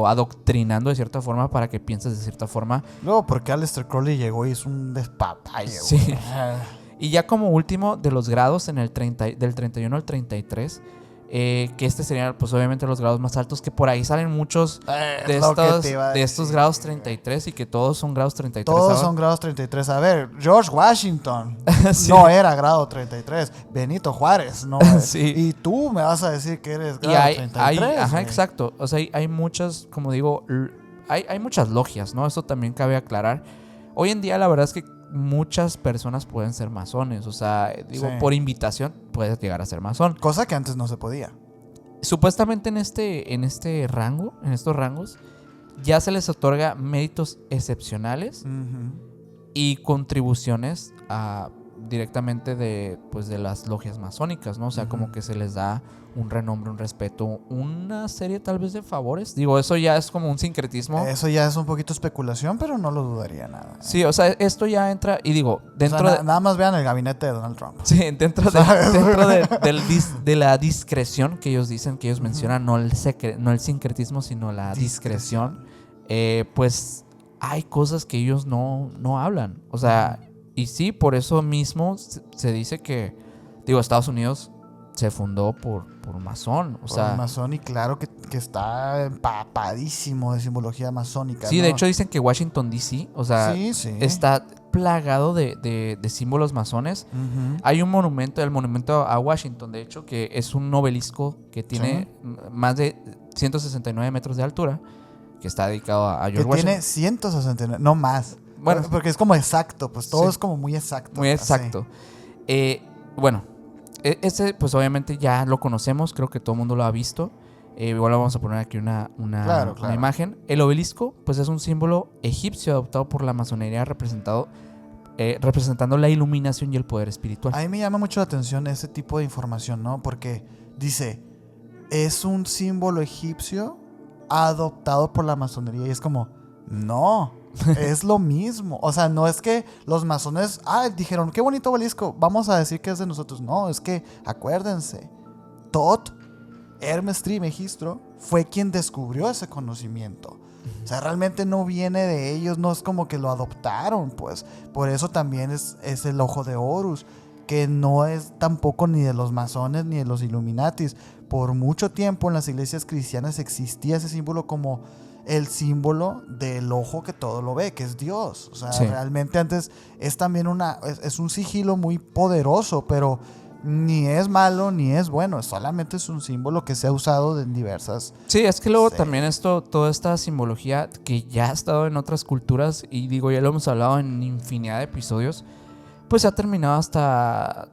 adoctrinando de cierta forma para que pienses de cierta forma. Luego, porque Aleister Crowley llegó y hizo un despapalle, sí. Y ya como último de los grados, del 31 al 33, que serían, pues obviamente, los grados más altos, que por ahí salen muchos de estos grados 33, y que todos son grados 33. Todos son grados 33. A ver, George Washington no era grado 33. Benito Juárez no. Sí. Y tú me vas a decir que eres grado 33. Exacto. O sea, hay muchas, como digo, hay muchas logias, ¿no? Eso también cabe aclarar. Hoy en día la verdad es que muchas personas pueden ser masones, o sea, por invitación puedes llegar a ser masón. Cosa que antes no se podía. Supuestamente en estos rangos, ya se les otorga méritos excepcionales y contribuciones a directamente de las logias masónicas, ¿no? O sea, como que se les da un renombre, un respeto, una serie tal vez de favores. Digo, eso ya es como un sincretismo. Eso ya es un poquito especulación, pero no lo dudaría nada. Sí, o sea, esto ya entra, y digo, dentro o sea, nada más vean el gabinete de Donald Trump. Sí, dentro de la discreción que ellos dicen, que ellos mencionan, no el sincretismo, sino la discreción, pues hay cosas que ellos no hablan. O sea, y sí, por eso mismo se dice que, digo, Estados Unidos se fundó por un masón. Por un masón, y claro que está empapadísimo de simbología masónica. Sí, ¿no? de hecho dicen que Washington D.C., o sea, está plagado de símbolos masones. Hay un monumento, el monumento a Washington, de hecho, que es un obelisco que tiene más de 169 metros de altura, que está dedicado a George Washington. Tiene 169, no más. Bueno, porque es como exacto, pues todo es como muy exacto. Muy exacto. Bueno, ese pues obviamente ya lo conocemos, creo que todo el mundo lo ha visto. Igual vamos a poner aquí una imagen. El obelisco pues es un símbolo egipcio adoptado por la masonería representando la iluminación y el poder espiritual. A mí me llama mucho la atención ese tipo de información, ¿no? Porque dice, es un símbolo egipcio adoptado por la masonería, y es como, no, es lo mismo. O sea, no es que los masones dijeron, qué bonito obelisco, vamos a decir que es de nosotros. No, es que acuérdense, Thoth, Hermes Trismegisto, fue quien descubrió ese conocimiento. O sea, realmente no viene de ellos, no es como que lo adoptaron, pues. Por eso también es el ojo de Horus, que no es tampoco ni de los masones ni de los Illuminatis. Por mucho tiempo en las iglesias cristianas existía ese símbolo como el símbolo del ojo que todo lo ve, que es Dios. O sea, realmente antes es también es un sigilo muy poderoso, pero ni es malo ni es bueno, solamente es un símbolo que se ha usado en diversas... Sí, es que luego también toda esta simbología que ya ha estado en otras culturas, y digo, ya lo hemos hablado en infinidad de episodios, pues se ha terminado hasta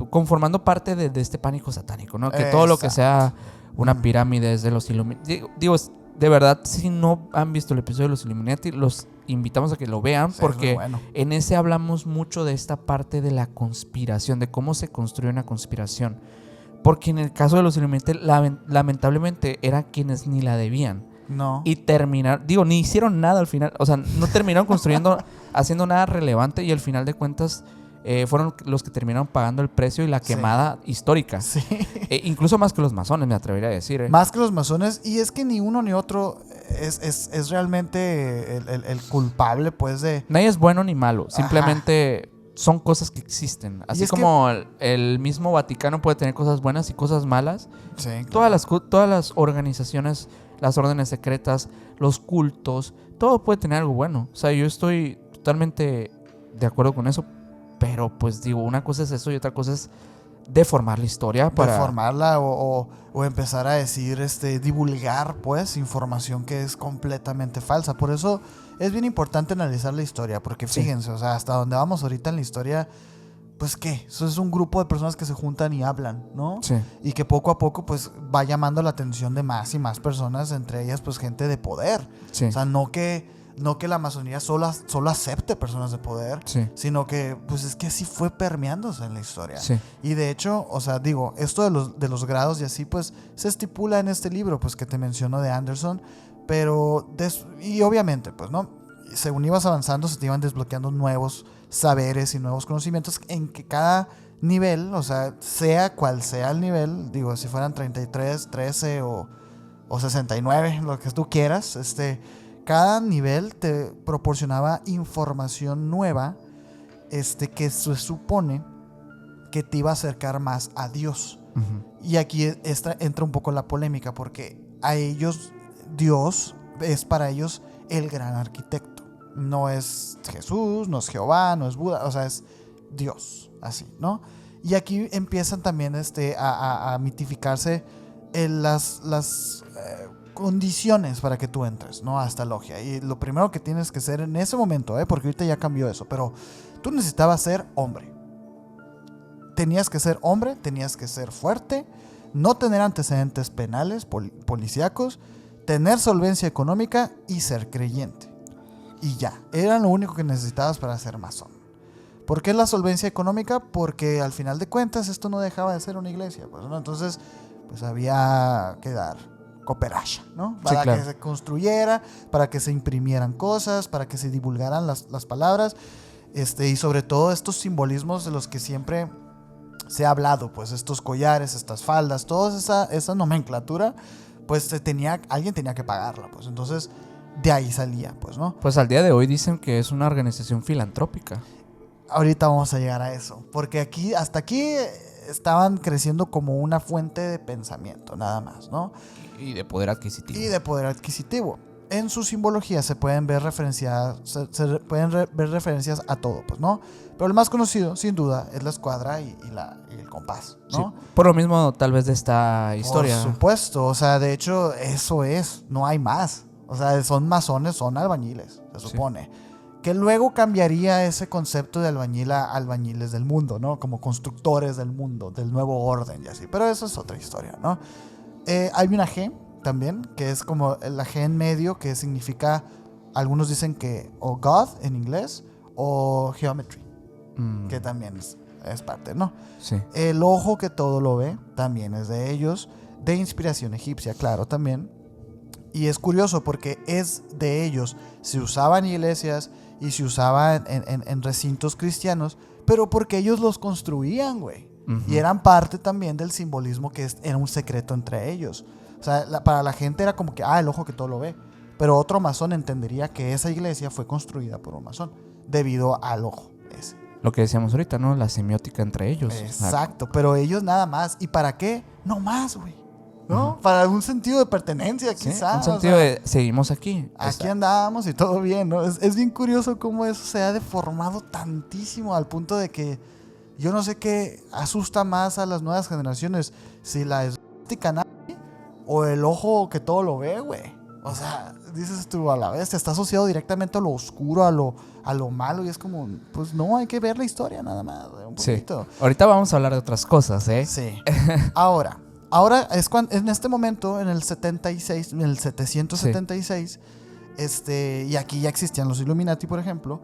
conformando parte de este pánico satánico, ¿no? Que todo lo que sea una pirámide es de los Illuminati. Digo, de verdad, si no han visto el episodio de los Illuminati, los invitamos a que lo vean, porque en ese hablamos mucho de esta parte de la conspiración, de cómo se construye una conspiración. Porque en el caso de los Illuminati, lamentablemente, eran quienes ni la debían. No. Y ni hicieron nada al final. O sea, no terminaron construyendo, haciendo nada relevante, y al final de cuentas fueron los que terminaron pagando el precio y la quemada histórica. Sí. Incluso más que los masones, me atrevería a decir. Más que los masones, y es que ni uno ni otro es realmente el culpable, pues, de... Nadie es bueno ni malo, simplemente son cosas que existen. Así como el mismo Vaticano puede tener cosas buenas y cosas malas. Sí, claro. Todas las organizaciones, las órdenes secretas, los cultos, todo puede tener algo bueno. O sea, yo estoy totalmente de acuerdo con eso. Pero pues digo, una cosa es eso y otra cosa es deformar la historia para... Deformarla o empezar a decir, divulgar, pues, información que es completamente falsa. Por eso es bien importante analizar la historia, porque fíjense, o sea, hasta donde vamos ahorita en la historia, pues, ¿qué? Eso es un grupo de personas que se juntan y hablan, ¿no? Sí. Y que poco a poco, pues, va llamando la atención de más y más personas, entre ellas, pues, gente de poder. Sí. O sea, no que la masonería solo acepte personas de poder, sino que, pues, es que así fue permeándose en la historia. Sí. Y de hecho, o sea, digo, esto de los grados y así, pues, se estipula en este libro, pues, que te menciono de Anderson, pero, y obviamente, pues, ¿no? Según ibas avanzando, se te iban desbloqueando nuevos saberes y nuevos conocimientos en que cada nivel, o sea cual sea el nivel, digo, si fueran 33, 13 o 69, lo que tú quieras, cada nivel te proporcionaba información nueva, que se supone que te iba a acercar más a Dios. Y aquí entra un poco la polémica, porque a ellos Dios es para ellos el gran arquitecto. No es Jesús, no es Jehová, no es Buda, o sea, es Dios, así, ¿no? Y aquí empiezan también a mitificarse las condiciones para que tú entres, ¿no? A esta logia. Y lo primero que tienes que hacer en ese momento, porque ahorita ya cambió eso, pero tú necesitabas ser hombre. Tenías que ser hombre, tenías que ser fuerte, no tener antecedentes penales, policíacos, tener solvencia económica y ser creyente. Y ya, era lo único que necesitabas para ser masón. ¿Por qué la solvencia económica? Porque al final de cuentas esto no dejaba de ser una iglesia, pues, ¿no? Entonces, pues había que dar cooperacha, ¿no? Para claro. que se construyera, para que se imprimieran cosas, para que se divulgaran las palabras, y sobre todo estos simbolismos de los que siempre se ha hablado, pues estos collares, estas faldas, toda esa nomenclatura, pues alguien tenía que pagarla, pues entonces de ahí salía, pues, ¿no? Pues al día de hoy dicen que es una organización filantrópica. Ahorita vamos a llegar a eso, porque hasta aquí estaban creciendo como una fuente de pensamiento, nada más, ¿no? Y de poder adquisitivo. Y de poder adquisitivo. En su simbología se pueden ver referencias, ver referencias a todo, pues, ¿no? Pero el más conocido, sin duda, es la escuadra y el compás, ¿no? Sí, por lo mismo, tal vez de esta historia. Por supuesto, o sea, de hecho, eso es, no hay más. O sea, son masones, son albañiles, se supone. Sí. Que luego cambiaría ese concepto de albañil a albañiles del mundo, ¿no? Como constructores del mundo, del nuevo orden y así. Pero eso es otra historia, ¿no? Hay una G también, que es como la G en medio, que significa, algunos dicen que o God en inglés o Geometry, que también es parte, ¿no? Sí. El ojo que todo lo ve también es de ellos, de inspiración egipcia, claro, también. Y es curioso porque es de ellos. Se usaba en iglesias y se usaba en recintos cristianos, pero porque ellos los construían, güey. Uh-huh. Y eran parte también del simbolismo que era un secreto entre ellos. O sea, para la gente era como que, el ojo que todo lo ve. Pero otro masón entendería que esa iglesia fue construida por un masón debido al ojo ese. Lo que decíamos ahorita, ¿no? La semiótica entre ellos. Exacto, pero ellos nada más. ¿Y para qué? No más, güey. ¿No? Uh-huh. Para un sentido de pertenencia, ¿sí? quizás. Un sentido de seguimos aquí. Aquí andamos y todo bien, ¿no? Es bien curioso cómo eso se ha deformado tantísimo al punto de que yo no sé qué asusta más a las nuevas generaciones. Si la estética nazi o el ojo que todo lo ve, güey. O sea, dices tú, a la vez está asociado directamente a lo oscuro, a lo malo, y es como, pues no, hay que ver la historia nada más, güey, un poquito. Sí. Ahorita vamos a hablar de otras cosas, ¿eh? Sí. Ahora es cuando, en este momento, en el 76, en el 776, sí. Y aquí ya existían los Illuminati, por ejemplo,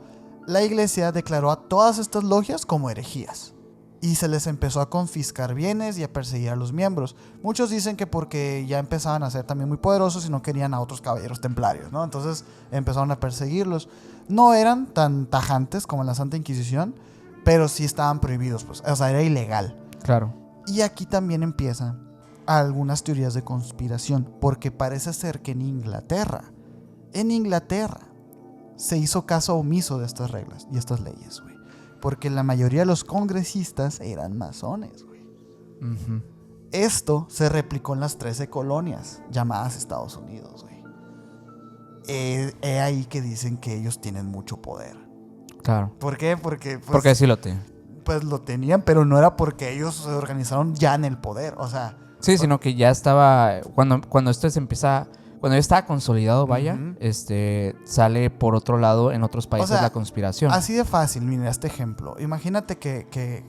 la iglesia declaró a todas estas logias como herejías. Y se les empezó a confiscar bienes y a perseguir a los miembros. Muchos dicen que porque ya empezaban a ser también muy poderosos y no querían a otros caballeros templarios, ¿no? Entonces empezaron a perseguirlos. No eran tan tajantes como en la Santa Inquisición, pero sí estaban prohibidos, pues. O sea, era ilegal. Claro. Y aquí también empiezan algunas teorías de conspiración, porque parece ser que en Inglaterra se hizo caso omiso de estas reglas y estas leyes, güey. Porque la mayoría de los congresistas eran masones, güey. Uh-huh. Esto se replicó en las 13 colonias llamadas Estados Unidos, güey. Ahí que dicen que ellos tienen mucho poder. Claro. ¿Por qué? Porque sí lo tienen. Pues lo tenían, pero no era porque ellos se organizaron ya en el poder, o sea... Sí, sino que ya estaba... Cuando esto se empieza... Cuando ya estaba consolidado, vaya, uh-huh. Sale por otro lado en otros países, o sea, la conspiración. Así de fácil, mira este ejemplo. Imagínate que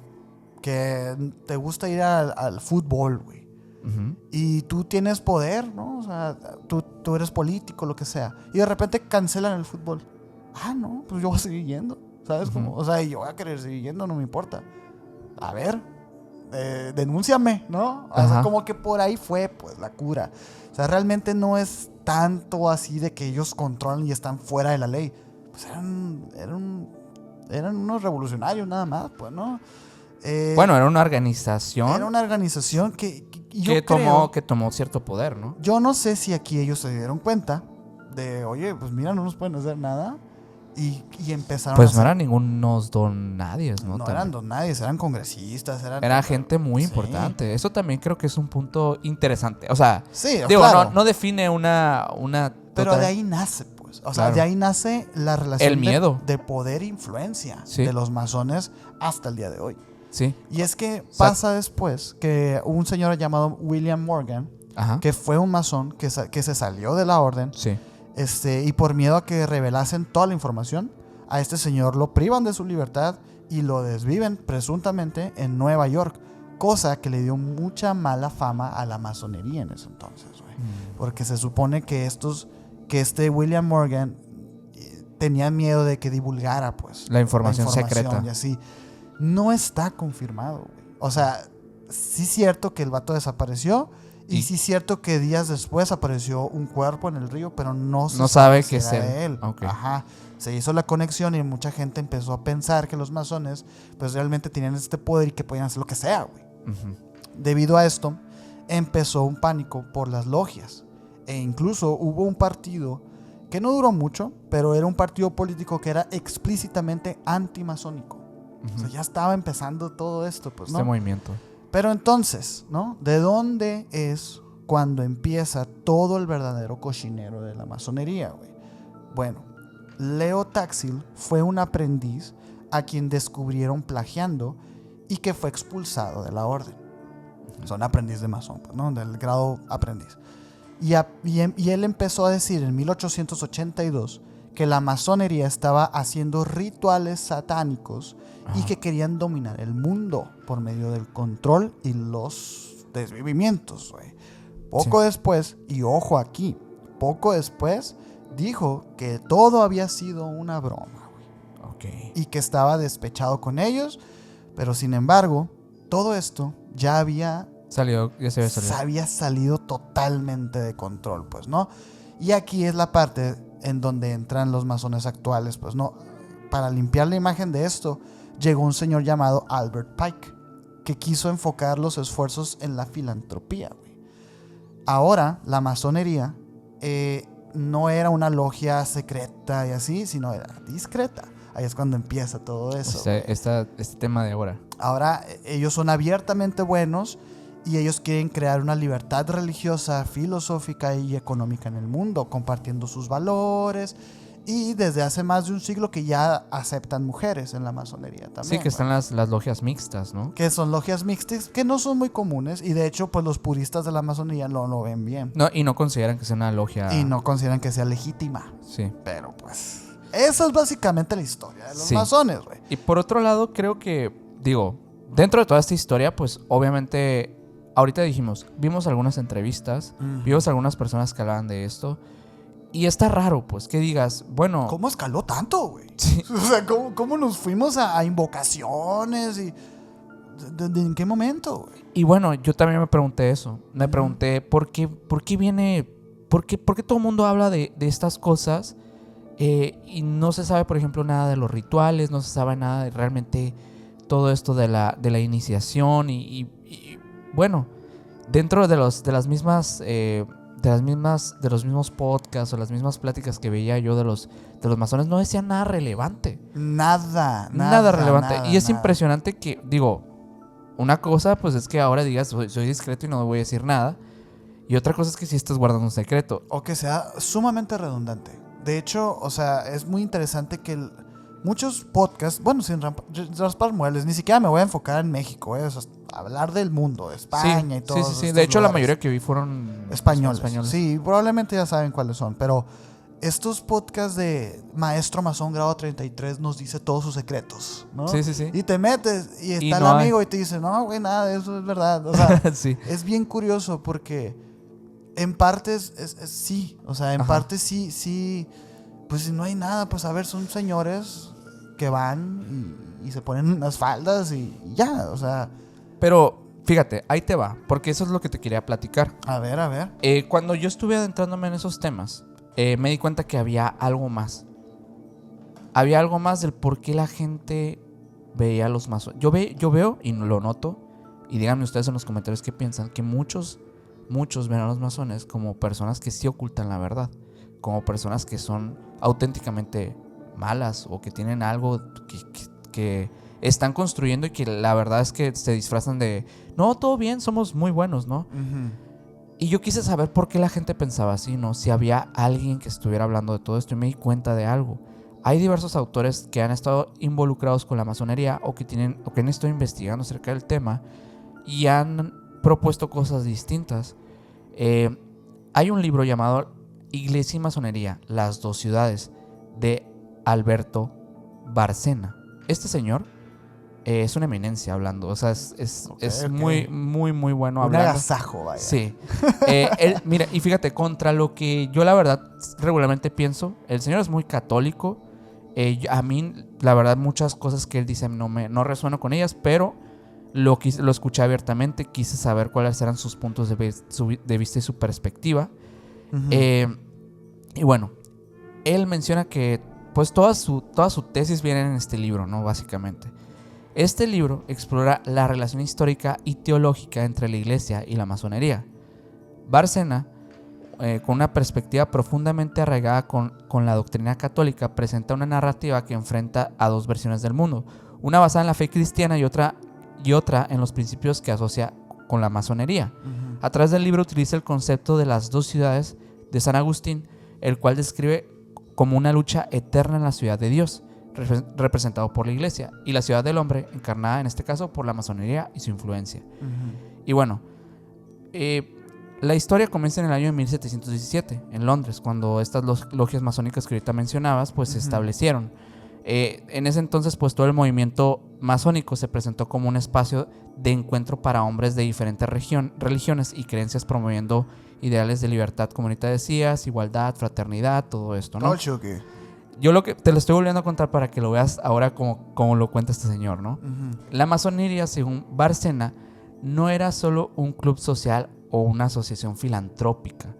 te gusta ir al fútbol, güey. Uh-huh. Y tú tienes poder, ¿no? O sea, tú eres político, lo que sea. Y de repente cancelan el fútbol. No, pues yo voy a seguir yendo, ¿sabes? Uh-huh. Como, o sea, yo voy a querer seguir yendo, no me importa. A ver, denúnciame, ¿no? O sea, como que por ahí fue, pues, la cura. O sea, realmente no es tanto así de que ellos controlan y están fuera de la ley. Pues eran unos revolucionarios nada más, pues, ¿no? Bueno, era una organización. Era una organización que tomó cierto poder, ¿no? Yo no sé si aquí ellos se dieron cuenta de, oye, pues mira, no nos pueden hacer nada. Y empezaron pues no eran ningunos donadies, ¿no? No eran donadies, eran congresistas. Era gente muy importante. Eso también creo que es un punto interesante. O sea, sí, digo, claro. no define una pero de ahí nace, pues. O sea, claro. De ahí nace la relación el miedo. De poder e influencia de los masones hasta el día de hoy. Sí. Y es que pasa después que un señor llamado William Morgan, que fue un masón que se salió de la orden. Sí. Y por miedo a que revelasen toda la información, a este señor lo privan de su libertad y lo desviven presuntamente en Nueva York, cosa que le dio mucha mala fama a la masonería en ese entonces, güey. Porque se supone que este William Morgan tenían miedo de que divulgara, pues, la información secreta. Y así. No está confirmado, güey. O sea, sí es cierto que el vato desapareció y sí es cierto que días después apareció un cuerpo en el río, pero no sabe si que es era él. Okay. Ajá. Se hizo la conexión y mucha gente empezó a pensar que los masones pues realmente tenían este poder y que podían hacer lo que sea, güey. Uh-huh. Debido a esto, empezó un pánico por las logias. E incluso hubo un partido que no duró mucho, pero era un partido político que era explícitamente antimasónico. Uh-huh. O sea, ya estaba empezando todo esto, pues, ¿no? Este movimiento. Pero entonces, ¿no? ¿De dónde es cuando empieza todo el verdadero cochinero de la masonería, güey? Bueno, Leo Taxil fue un aprendiz a quien descubrieron plagiando y que fue expulsado de la orden. Son aprendiz de masón, pues, ¿no? Del grado aprendiz. Y él empezó a decir en 1882 que la masonería estaba haciendo rituales satánicos y que querían dominar el mundo por medio del control y los desvivimientos, güey. Poco después, y ojo aquí, poco después dijo que todo había sido una broma, güey. Okay. Y que estaba despechado con ellos, pero sin embargo, todo esto ya se había salido totalmente de control, pues, ¿no? Y aquí es la parte en donde entran los masones actuales, pues, ¿no? Para limpiar la imagen de esto, llegó un señor llamado Albert Pike, que quiso enfocar los esfuerzos en la filantropía, güey. Ahora, la masonería no era una logia secreta y así, sino era discreta. Ahí es cuando empieza todo eso. Este tema de ahora. Ahora, ellos son abiertamente buenos y ellos quieren crear una libertad religiosa, filosófica y económica en el mundo, compartiendo sus valores. Y desde hace más de un siglo que ya aceptan mujeres en la masonería también. Sí, que están las logias mixtas, ¿no? Que son logias mixtas que no son muy comunes y de hecho pues los puristas de la masonería no lo ven bien. No, y no consideran que sea una logia... Y no consideran que sea legítima. Sí. Pero pues... esa es básicamente la historia de los masones, güey. Y por otro lado, creo que... dentro de toda esta historia, pues obviamente... Ahorita vimos algunas entrevistas, vimos algunas personas que hablaban de esto... Y está raro, pues, que digas, bueno... ¿Cómo escaló tanto, güey? Sí. O sea, ¿cómo nos fuimos a invocaciones? Y ¿en qué momento, güey? Y bueno, yo también me pregunté eso. Me pregunté, ¿por qué viene... ¿Por qué todo el mundo habla de estas cosas? Y no se sabe, por ejemplo, nada de los rituales, no se sabe nada de realmente todo esto de la iniciación. Y bueno, dentro de los mismos podcasts o las mismas pláticas que veía yo de los masones, no decían nada relevante. Nada relevante. Y es impresionante que, una cosa pues es que ahora digas soy discreto y no voy a decir nada. Y otra cosa es que si estás guardando un secreto. O que sea sumamente redundante. De hecho, o sea, es muy interesante que muchos podcasts, bueno, sin raspar muebles, ni siquiera me voy a enfocar en México, o sea, hablar del mundo, de España y todo. Sí. De hecho, la mayoría que vi fueron españoles. Sí, probablemente ya saben cuáles son, pero estos podcasts de Maestro Masón Grado 33 nos dice todos sus secretos, ¿no? Sí. Y te metes y está el no amigo y te dice, no, güey, nada de eso es verdad. O sea, sí. Es bien curioso porque en parte sí, o sea, en parte sí, pues si no hay nada, pues a ver, son señores que van y se ponen unas faldas y ya, o sea. Pero fíjate, ahí te va, porque eso es lo que te quería platicar. A ver. Cuando yo estuve adentrándome en esos temas, me di cuenta que había algo más. Había algo más del por qué la gente veía a los masones. Yo veo y lo noto, y díganme ustedes en los comentarios qué piensan, que muchos ven a los masones como personas que sí ocultan la verdad, como personas que son auténticamente malas o que tienen algo que están construyendo y que la verdad es que se disfrazan de no, todo bien, somos muy buenos, ¿no? Uh-huh. Y yo quise saber por qué la gente pensaba así, ¿no? Si había alguien que estuviera hablando de todo esto, y me di cuenta de algo. Hay diversos autores que han estado involucrados con la masonería o que han estado investigando acerca del tema y han propuesto cosas distintas. Hay un libro llamado Iglesia y Masonería, las dos ciudades, de Alberto Bárcena. Este señor es una eminencia hablando, o sea, es muy bueno hablando. Un agasajo, vaya. Sí. Mira, y fíjate, contra lo que yo la verdad regularmente pienso, el señor es muy católico, A mí, la verdad, muchas cosas que él dice no resueno con ellas, pero lo escuché abiertamente, quise saber cuáles eran sus puntos de vista y su perspectiva. Uh-huh. Y bueno, él menciona que pues toda su tesis viene en este libro, ¿no? Básicamente. Este libro explora la relación histórica y teológica entre la iglesia y la masonería. Bárcena, con una perspectiva profundamente arraigada con la doctrina católica, presenta una narrativa que enfrenta a dos versiones del mundo, una basada en la fe cristiana y otra en los principios que asocia con la masonería. Uh-huh. A través del libro utiliza el concepto de las dos ciudades de San Agustín, el cual describe como una lucha eterna en la ciudad de Dios, representado por la iglesia, y la ciudad del hombre, encarnada en este caso por la masonería y su influencia. Uh-huh. Y bueno, la historia comienza en el año de 1717, en Londres, cuando estas logias masónicas que ahorita mencionabas, pues se establecieron. En ese entonces, pues todo el movimiento masónico se presentó como un espacio de encuentro para hombres de diferentes religiones y creencias, promoviendo ideales de libertad, como ahorita decías, igualdad, fraternidad, todo esto, ¿no? Yo te lo estoy volviendo a contar para que lo veas ahora como lo cuenta este señor, ¿no? Uh-huh. La masonería, según Bárcena, no era solo un club social o una asociación filantrópica,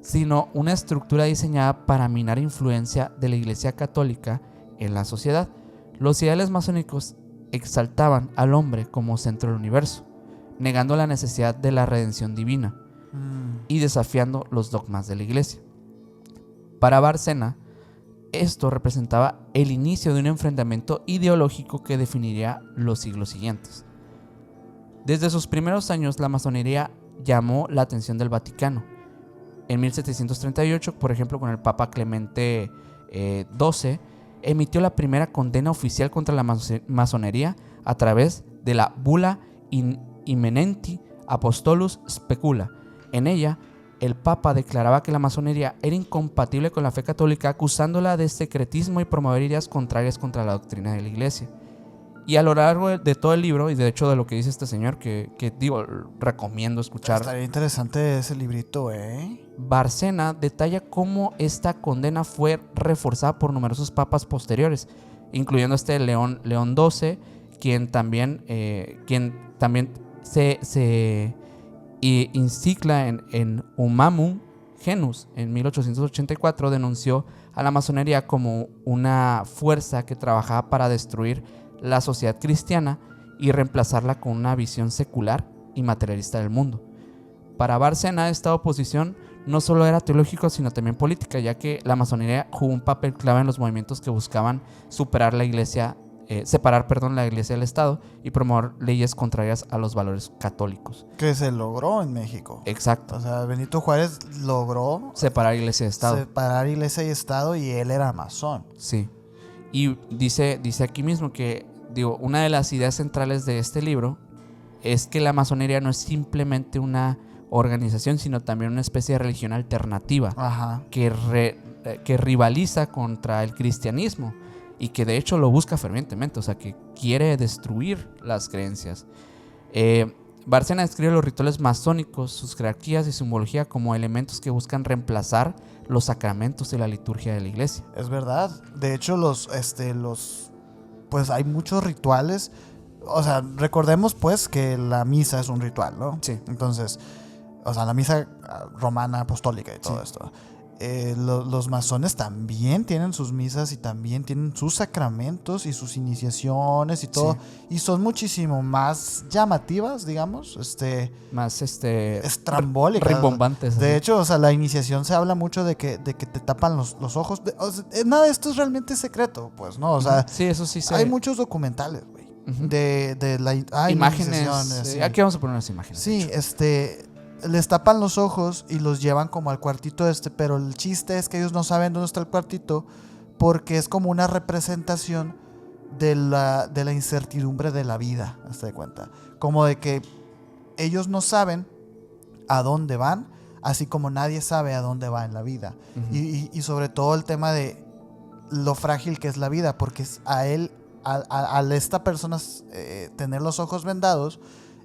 sino una estructura diseñada para minar influencia de la Iglesia Católica en la sociedad. Los ideales masónicos exaltaban al hombre como centro del universo, negando la necesidad de la redención divina y desafiando los dogmas de la Iglesia. Para Bárcena, esto representaba el inicio de un enfrentamiento ideológico que definiría los siglos siguientes. Desde sus primeros años, la masonería llamó la atención del Vaticano. En 1738, por ejemplo, con el Papa Clemente XII, emitió la primera condena oficial contra la masonería a través de la Bula Immanenti Apostolus Specula. En ella, el Papa declaraba que la masonería era incompatible con la fe católica, acusándola de secretismo y promover ideas contrarias contra la doctrina de la Iglesia. Y a lo largo de todo el libro, y de hecho de lo que dice este señor, que digo, recomiendo escuchar. Estaría interesante ese librito, Bárcena detalla cómo esta condena fue reforzada por numerosos papas posteriores, incluyendo León XII, quien también se encicla en Humanum Genus en 1884, denunció a la masonería como una fuerza que trabajaba para destruir la sociedad cristiana y reemplazarla con una visión secular y materialista del mundo. Para Bárcena, esta oposición no solo era teológica, sino también política, ya que la masonería jugó un papel clave en los movimientos que buscaban separar la iglesia del Estado y promover leyes contrarias a los valores católicos. Que se logró en México. Exacto. O sea, Benito Juárez logró separar iglesia de Estado. Separar iglesia y Estado, y él era masón. Sí. Y dice aquí mismo que, una de las ideas centrales de este libro es que la masonería no es simplemente una organización, sino también una especie de religión alternativa. Ajá. que rivaliza contra el cristianismo y que de hecho lo busca fervientemente, o sea, que quiere destruir las creencias. Bárcena describe los rituales masónicos, sus jerarquías y simbología como elementos que buscan reemplazar los sacramentos y la liturgia de la iglesia. Es verdad. De hecho, pues hay muchos rituales. O sea, recordemos pues que la misa es un ritual, ¿no? Sí. Entonces, o sea, la misa romana apostólica y todo Sí. esto. Los masones también tienen sus misas y también tienen sus sacramentos y sus iniciaciones y todo. Sí. Y son muchísimo más llamativas, digamos. Más estrambólicas. Rimbombantes. De hecho, o sea, la iniciación se habla mucho de que te tapan los ojos. Nada de esto es realmente secreto, pues, ¿no? O sea, sí, eso sí. Hay muchos documentales, güey. De la imágenes. Sí. Aquí vamos a poner unas imágenes. Sí, les tapan los ojos y los llevan como al cuartito pero el chiste es que ellos no saben dónde está el cuartito porque es como una representación de la incertidumbre de la vida, ¿te das cuenta? Como de que ellos no saben a dónde van, así como nadie sabe a dónde va en la vida. Uh-huh. Y sobre todo el tema de lo frágil que es la vida, porque al esta persona tener los ojos vendados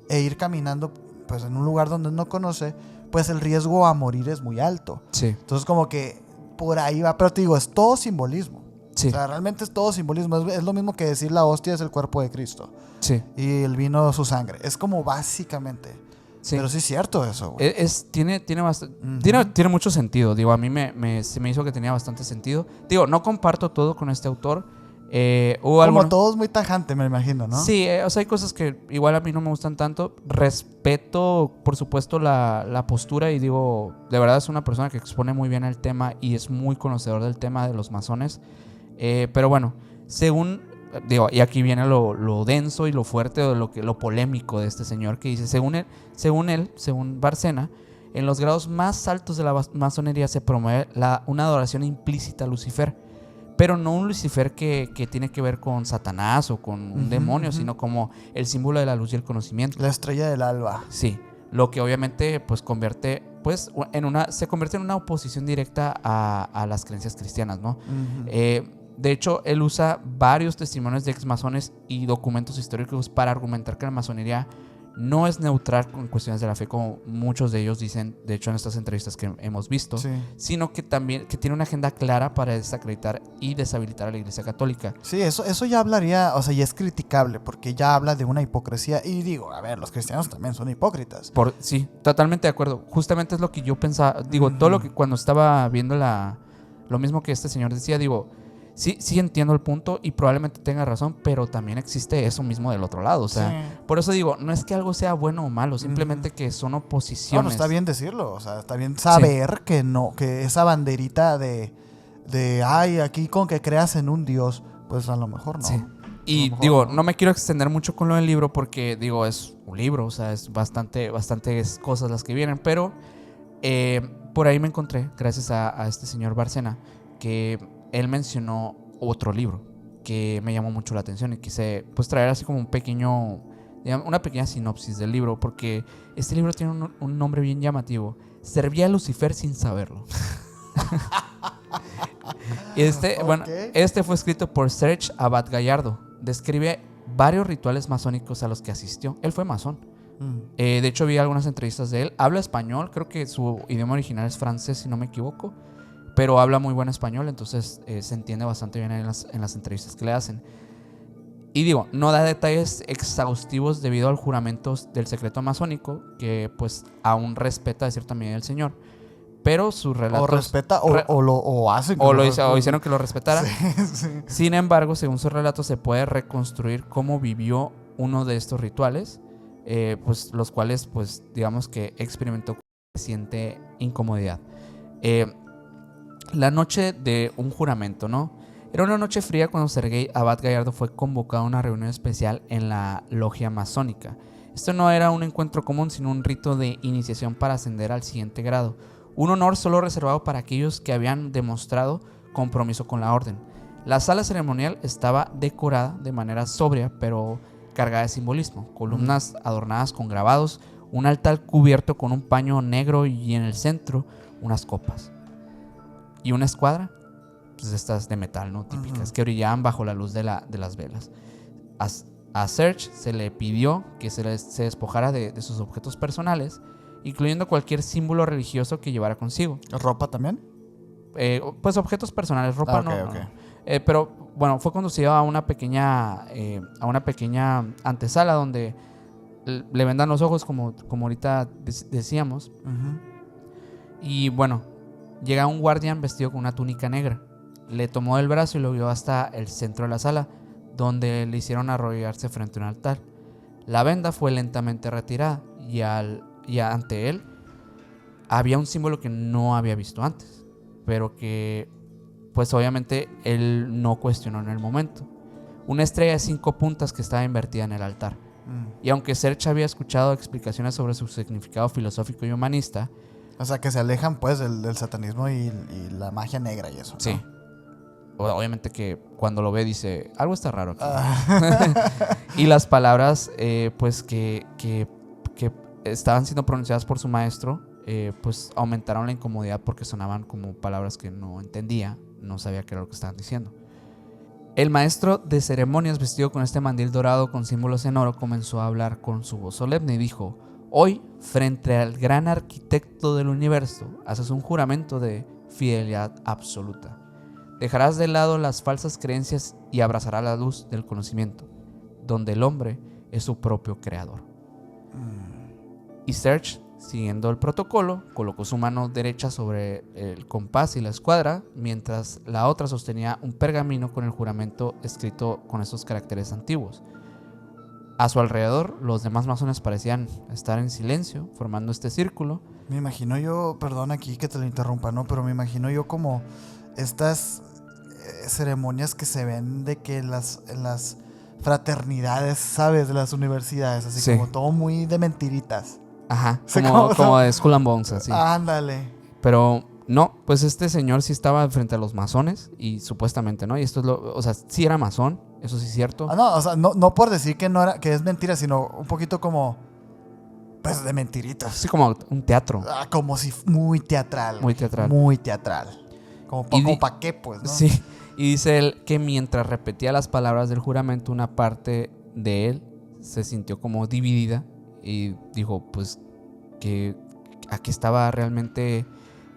e ir caminando pues en un lugar donde no conoce, pues el riesgo a morir es muy alto. Sí. Entonces como que por ahí va, pero te digo, es todo simbolismo. Sí. O sea, realmente es todo simbolismo. Es lo mismo que decir la hostia es el cuerpo de Cristo. Sí. Y el vino su sangre. Es como básicamente. Sí. Pero sí es cierto eso, güey. Tiene mucho sentido. Digo, a mí se me hizo que tenía bastante sentido. Digo, no comparto todo con este autor. Como todo es muy tajante, me imagino, ¿no? Sí, o sea, hay cosas que igual a mí no me gustan tanto. Respeto, por supuesto, la postura y digo, de verdad es una persona que expone muy bien el tema y es muy conocedor del tema de los masones. Pero bueno, digo, y aquí viene lo denso y lo fuerte o lo polémico de este señor que dice, según Bárcena, en los grados más altos de la masonería se promueve una adoración implícita a Lucifer. Pero no un Lucifer que tiene que ver con Satanás o con un demonio, sino como el símbolo de la luz y el conocimiento. La estrella del alba. Sí, lo que obviamente pues se convierte en una oposición directa a las creencias cristianas, ¿no? De hecho, él usa varios testimonios de exmasones y documentos históricos para argumentar que la masonería no es neutral con cuestiones de la fe, como muchos de ellos dicen, de hecho en estas entrevistas que hemos visto, Sí. sino que también que tiene una agenda clara para desacreditar y deshabilitar a la Iglesia Católica. Sí, eso ya hablaría, o sea, ya es criticable, porque ya habla de una hipocresía. Y digo, a ver, los cristianos también son hipócritas. Sí, totalmente de acuerdo. Justamente es lo que yo pensaba, digo, todo lo que cuando estaba viendo lo mismo que este señor decía, digo, sí entiendo el punto y probablemente tenga razón, pero también existe eso mismo del otro lado. O sea, sí. Por eso digo, no es que algo sea bueno o malo, simplemente que son oposiciones. No, está bien decirlo, o sea, está bien saber que esa banderita de ay, aquí con que creas en un Dios, pues a lo mejor no. Sí. Y digo, no me quiero extender mucho con lo del libro porque digo, es un libro, o sea, es bastantes cosas las que vienen, pero por ahí me encontré, gracias a este señor Bárcena, que él mencionó otro libro que me llamó mucho la atención y quise pues traer así como una pequeña sinopsis del libro, porque este libro tiene un nombre bien llamativo: Servía a Lucifer sin saberlo. Y este fue escrito por Serge Abad Gallardo. Describe varios rituales masónicos a los que asistió. Él fue masón. De hecho, vi algunas entrevistas de él. Habla español, creo que su idioma original es francés, si no me equivoco, pero habla muy buen español, entonces se entiende bastante bien en las entrevistas que le hacen. Y digo, no da detalles exhaustivos debido al juramento del secreto masónico, que pues aún respeta de cierta medida el señor. Pero sus relatos... O respeta o hacen que o hicieron que lo respetara. Sí. Sin embargo, según sus relatos, se puede reconstruir cómo vivió uno de estos rituales, pues los cuales, pues digamos que experimentó creciente incomodidad. La noche de un juramento, ¿no? Era una noche fría cuando Sergei Abad Gallardo fue convocado a una reunión especial en la logia masónica. Esto no era un encuentro común, sino un rito de iniciación para ascender al siguiente grado. Un honor solo reservado para aquellos que habían demostrado compromiso con la orden. La sala ceremonial estaba decorada de manera sobria, pero cargada de simbolismo. Columnas adornadas con grabados, un altar cubierto con un paño negro y en el centro unas copas. Y una escuadra, pues estas de metal, ¿no? Típicas, que brillaban bajo la luz de las velas. A Serge se le pidió que se despojara de sus objetos personales, incluyendo cualquier símbolo religioso que llevara consigo. ¿Ropa también? Pues objetos personales, ropa okay. no. Pero bueno, fue conducido a una pequeña antesala donde le vendan los ojos, como ahorita decíamos. Y bueno, llega un guardián vestido con una túnica negra. Le tomó el brazo y lo guió hasta el centro de la sala, donde le hicieron arrodillarse frente a un altar. La venda fue lentamente retirada y ante él había un símbolo que no había visto antes, pero que pues obviamente él no cuestionó en el momento. Una estrella de 5 puntas que estaba invertida en el altar. Y aunque Serge había escuchado explicaciones sobre su significado filosófico y humanista, o sea, que se alejan pues del satanismo y la magia negra y eso, ¿no? Sí. Obviamente que cuando lo ve dice, algo está raro aquí. Y las palabras pues que estaban siendo pronunciadas por su maestro pues aumentaron la incomodidad porque sonaban como palabras que no entendía, no sabía qué era lo que estaban diciendo. El maestro de ceremonias, vestido con este mandil dorado con símbolos en oro, comenzó a hablar con su voz solemne y dijo: hoy, frente al gran arquitecto del universo, haces un juramento de fidelidad absoluta. dejarás de lado las falsas creencias y abrazarás la luz del conocimiento, donde el hombre es su propio creador. Y Serge, siguiendo el protocolo, colocó su mano derecha sobre el compás y la escuadra, mientras la otra sostenía un pergamino con el juramento escrito con esos caracteres antiguos. A su alrededor, los demás masones parecían estar en silencio, formando este círculo. Me imagino yo, perdón aquí que te lo interrumpa, ¿no? Pero me imagino yo como estas ceremonias que se ven de que en las fraternidades, ¿sabes? De las universidades, así Sí. como todo muy de mentiritas. Ajá, Sí, como de Skull and Bones, así. Ándale. Pero no, pues este señor sí estaba frente a los masones y supuestamente, ¿no? Y esto es o sea, sí era masón, eso sí es cierto. Ah, no, o sea, no por decir que no era, que es mentira, sino un poquito como, pues, de mentiritas. Sí, como un teatro. Como si muy teatral. Muy teatral. Muy teatral. Como Y para qué, pues, ¿no? Sí, y dice él que mientras repetía las palabras del juramento, una parte de él se sintió como dividida y dijo, pues, que a qué estaba realmente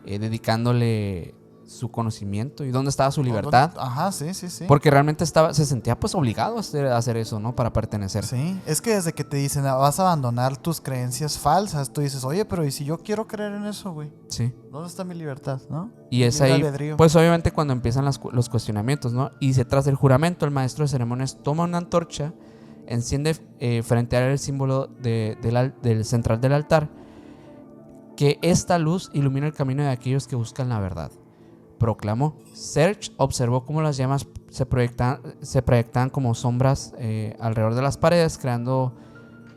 dedicándole su conocimiento y dónde estaba su libertad. Ajá, sí. Porque realmente se sentía pues obligado a hacer eso, ¿no? Para pertenecer. Sí, es que desde que te dicen vas a abandonar tus creencias falsas, tú dices, oye, pero ¿y si yo quiero creer en eso, güey? Sí. ¿Dónde está mi libertad, no? Y es Libre ahí, albedrío. pues obviamente cuando empiezan los cuestionamientos, ¿no? Y tras del juramento, el maestro de ceremonias toma una antorcha, enciende frente a él el símbolo del central del altar, que esta luz ilumina el camino de aquellos que buscan la verdad. Proclamó. Serge observó cómo las llamas se proyectaban como sombras alrededor de las paredes, creando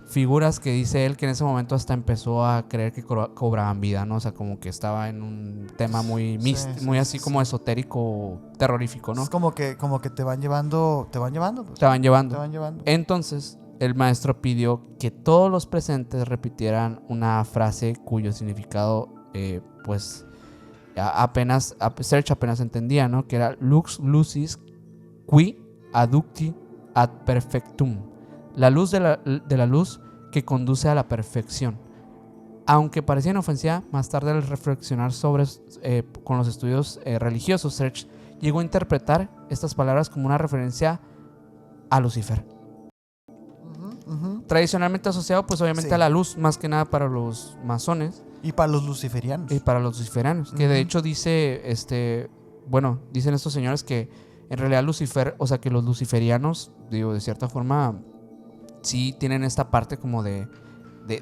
figuras que dice él que en ese momento hasta empezó a creer que cobraban vida, ¿no? O sea, como que estaba en un tema muy muy así como esotérico, terrorífico, ¿no? Es como que te van llevando, pues. Te van llevando. Te van llevando. Entonces, el maestro pidió que todos los presentes repitieran una frase cuyo significado, pues, Serge apenas entendía, ¿no? Que era Lux Lucis qui adducti ad perfectum. La luz de la luz que conduce a la perfección. Aunque parecía inofensiva, más tarde al reflexionar con los estudios religiosos, Serge llegó a interpretar estas palabras como una referencia a Lucifer. Tradicionalmente asociado pues obviamente a la luz, más que nada para los masones. Y para los luciferianos. Y para los luciferianos. Que de hecho dicen estos señores que en realidad Lucifer, o sea que los luciferianos, digo, de cierta forma, sí tienen esta parte como de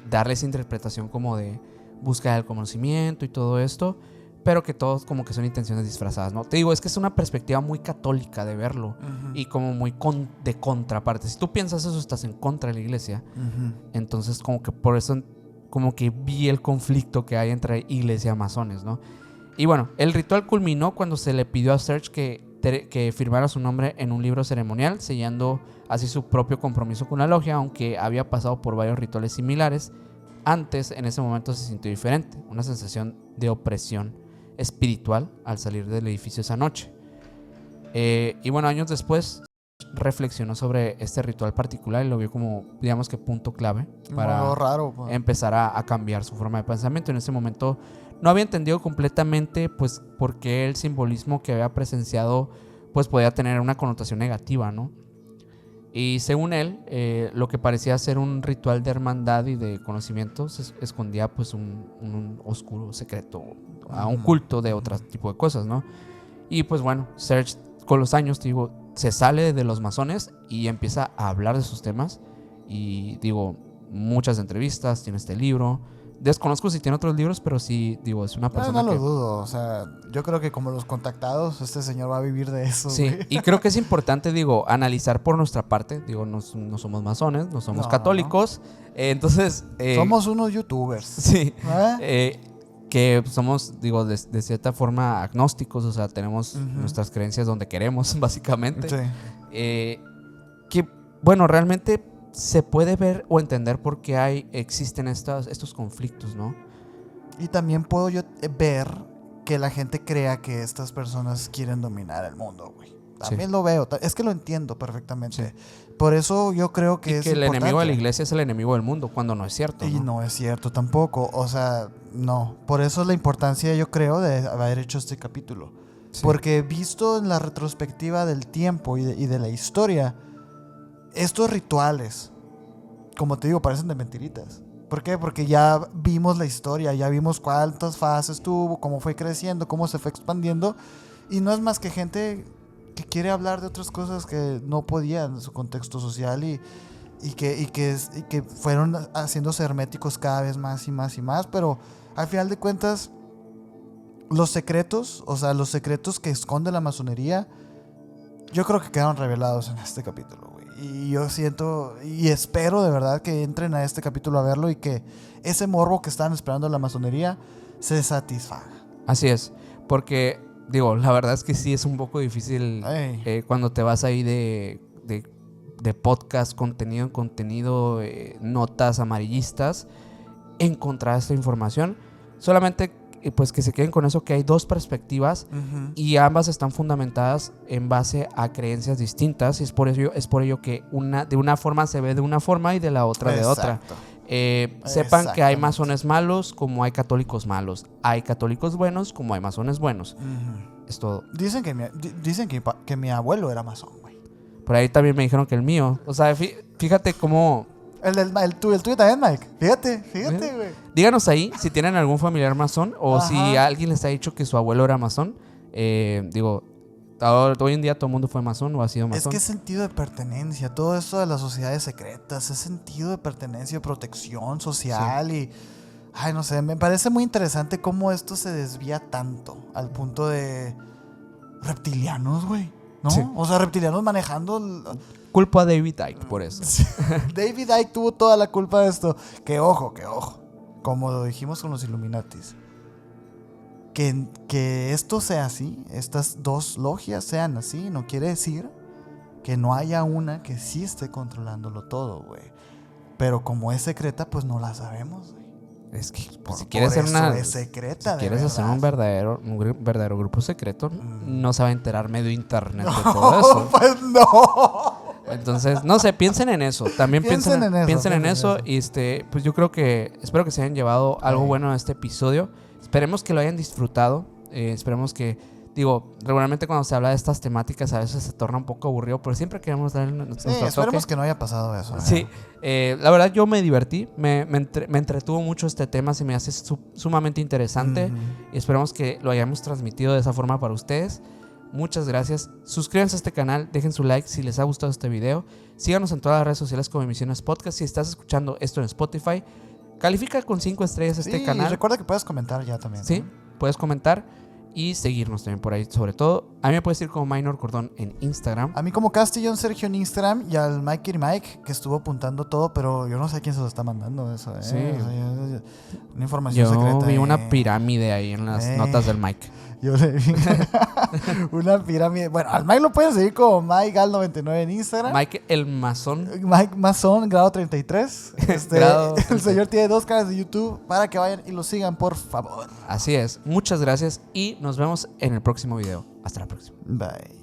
darles interpretación como de búsqueda del conocimiento y todo esto, pero que todos como que son intenciones disfrazadas, ¿no? Te digo, es que es una perspectiva muy católica de verlo y como muy de contraparte. Si tú piensas eso, estás en contra de la iglesia. Entonces como que por eso como que vi el conflicto que hay entre iglesia y masones, ¿no? Y bueno, el ritual culminó cuando se le pidió a Serge que firmara su nombre en un libro ceremonial, sellando así su propio compromiso con la logia, aunque había pasado por varios rituales similares. Antes, en ese momento se sintió diferente, una sensación de opresión espiritual al salir del edificio esa noche. Y bueno, años después reflexionó sobre este ritual particular y lo vio como, digamos que punto clave para empezar a cambiar su forma de pensamiento. En ese momento no había entendido completamente pues por qué el simbolismo que había presenciado pues podía tener una connotación negativa, ¿no? Y según él, lo que parecía ser un ritual de hermandad y de conocimiento se escondía pues un oscuro secreto a un culto de otro tipo de cosas, ¿no? Y pues bueno, Serge con los años, digo, se sale de los masones y empieza a hablar de sus temas. Y digo, muchas entrevistas, tiene este libro. Desconozco si tiene otros libros, pero sí, digo, es una persona no lo dudo, o sea, yo creo que como los contactados, este señor va a vivir de eso. Sí, güey. y creo que es importante, digo, analizar por nuestra parte. Digo, no somos masones, no somos católicos. Entonces... somos unos youtubers. Sí. Que somos, digo, de cierta forma agnósticos, o sea, tenemos nuestras creencias donde queremos, básicamente. Sí. Que, bueno, realmente se puede ver o entender por qué existen estos conflictos, ¿no? Y también puedo yo ver que la gente crea que estas personas quieren dominar el mundo, güey. También lo veo, es que lo entiendo perfectamente. Sí. Por eso yo creo que es que el enemigo de la iglesia es el enemigo del mundo, cuando no es cierto, ¿no? Y no es cierto tampoco, o sea, no. Por eso es la importancia, yo creo, de haber hecho este capítulo. Sí. Porque visto en la retrospectiva del tiempo y de la historia, estos rituales, como te digo, parecen de mentiritas. ¿Por qué? Porque ya vimos la historia, ya vimos cuántas fases tuvo, cómo fue creciendo, cómo se fue expandiendo. Y no es más que gente que quiere hablar de otras cosas que no podían en su contexto social y que fueron haciéndose herméticos cada vez más y más y más. Pero al final de cuentas, los secretos, o sea, los secretos que esconde la masonería, yo creo que quedaron revelados en este capítulo, güey. Y yo siento y espero de verdad que entren a este capítulo a verlo y que ese morbo que están esperando en la masonería se satisfaga. Así es, porque, digo, la verdad es que sí es un poco difícil cuando te vas ahí de podcast, contenido en contenido, notas amarillistas, encontrar esta información. Solamente pues que se queden con eso, que hay dos perspectivas y ambas están fundamentadas en base a creencias distintas, y es por ello que de una forma se ve de una forma y de la otra de otra. Sepan que hay masones malos como hay católicos malos, hay católicos buenos como hay masones buenos. Es todo. Dicen que mi abuelo era masón, güey. Por ahí también me dijeron que el mío. O sea, fíjate cómo... El tuyo también, Mike. Fíjate, güey. Díganos ahí si tienen algún familiar masón o Ajá. si alguien les ha dicho que su abuelo era masón. Digo, hoy en día todo el mundo fue masón o ha sido masón. Es que es sentido de pertenencia. Todo esto de las sociedades secretas es sentido de pertenencia, protección social y... Ay, no sé, me parece muy interesante cómo esto se desvía tanto al punto de reptilianos, güey, ¿no? Sí. O sea, reptilianos manejando... Culpa a David Icke por eso. David Icke tuvo toda la culpa de esto. Que ojo. Como lo dijimos con los Illuminatis. Que esto sea así, estas dos logias sean así, no quiere decir que no haya una que sí esté controlándolo todo, güey. Pero como es secreta, pues no la sabemos, güey. Es que si quieres hacer es secreta, si quieres hacer un verdadero grupo secreto, no se va a enterar medio internet de No, todo eso. pues no. Entonces, no sé, piensen en eso. También piensen en eso. Y pues yo creo que espero que se hayan llevado algo bueno a este episodio. Esperemos que lo hayan disfrutado. Esperemos que, digo, regularmente cuando se habla de estas temáticas a veces se torna un poco aburrido, pero siempre queremos darle nuestro toque. Esperemos que no haya pasado eso. Sí, la verdad yo me divertí, me entretuvo mucho este tema, se me hace sumamente interesante y esperemos que lo hayamos transmitido de esa forma para ustedes. Muchas gracias. Suscríbanse a este canal, dejen su like si les ha gustado este video. Síganos en todas las redes sociales como Emisiones Podcast. Si estás escuchando esto en Spotify, califica con 5 estrellas este canal. Y recuerda que puedes comentar ya también. Sí, puedes comentar y seguirnos también por ahí. Sobre todo, a mí me puedes ir como Minor Cordón en Instagram. A mí como Castillón Sergio en Instagram y al Mike, que estuvo apuntando todo, pero yo no sé a quién se lo está mandando eso. Sí. O sea, una información secreta. Yo vi una pirámide ahí en las notas del Mike. Yo le vi una pirámide. Bueno, al Mike lo pueden seguir como MikeGal99 en Instagram. Mike el Masón. Mike Masón, grado 33. Grado El señor tiene 2 canales de YouTube para que vayan y lo sigan, por favor. Así es. Muchas gracias y nos vemos en el próximo video. Hasta la próxima. Bye.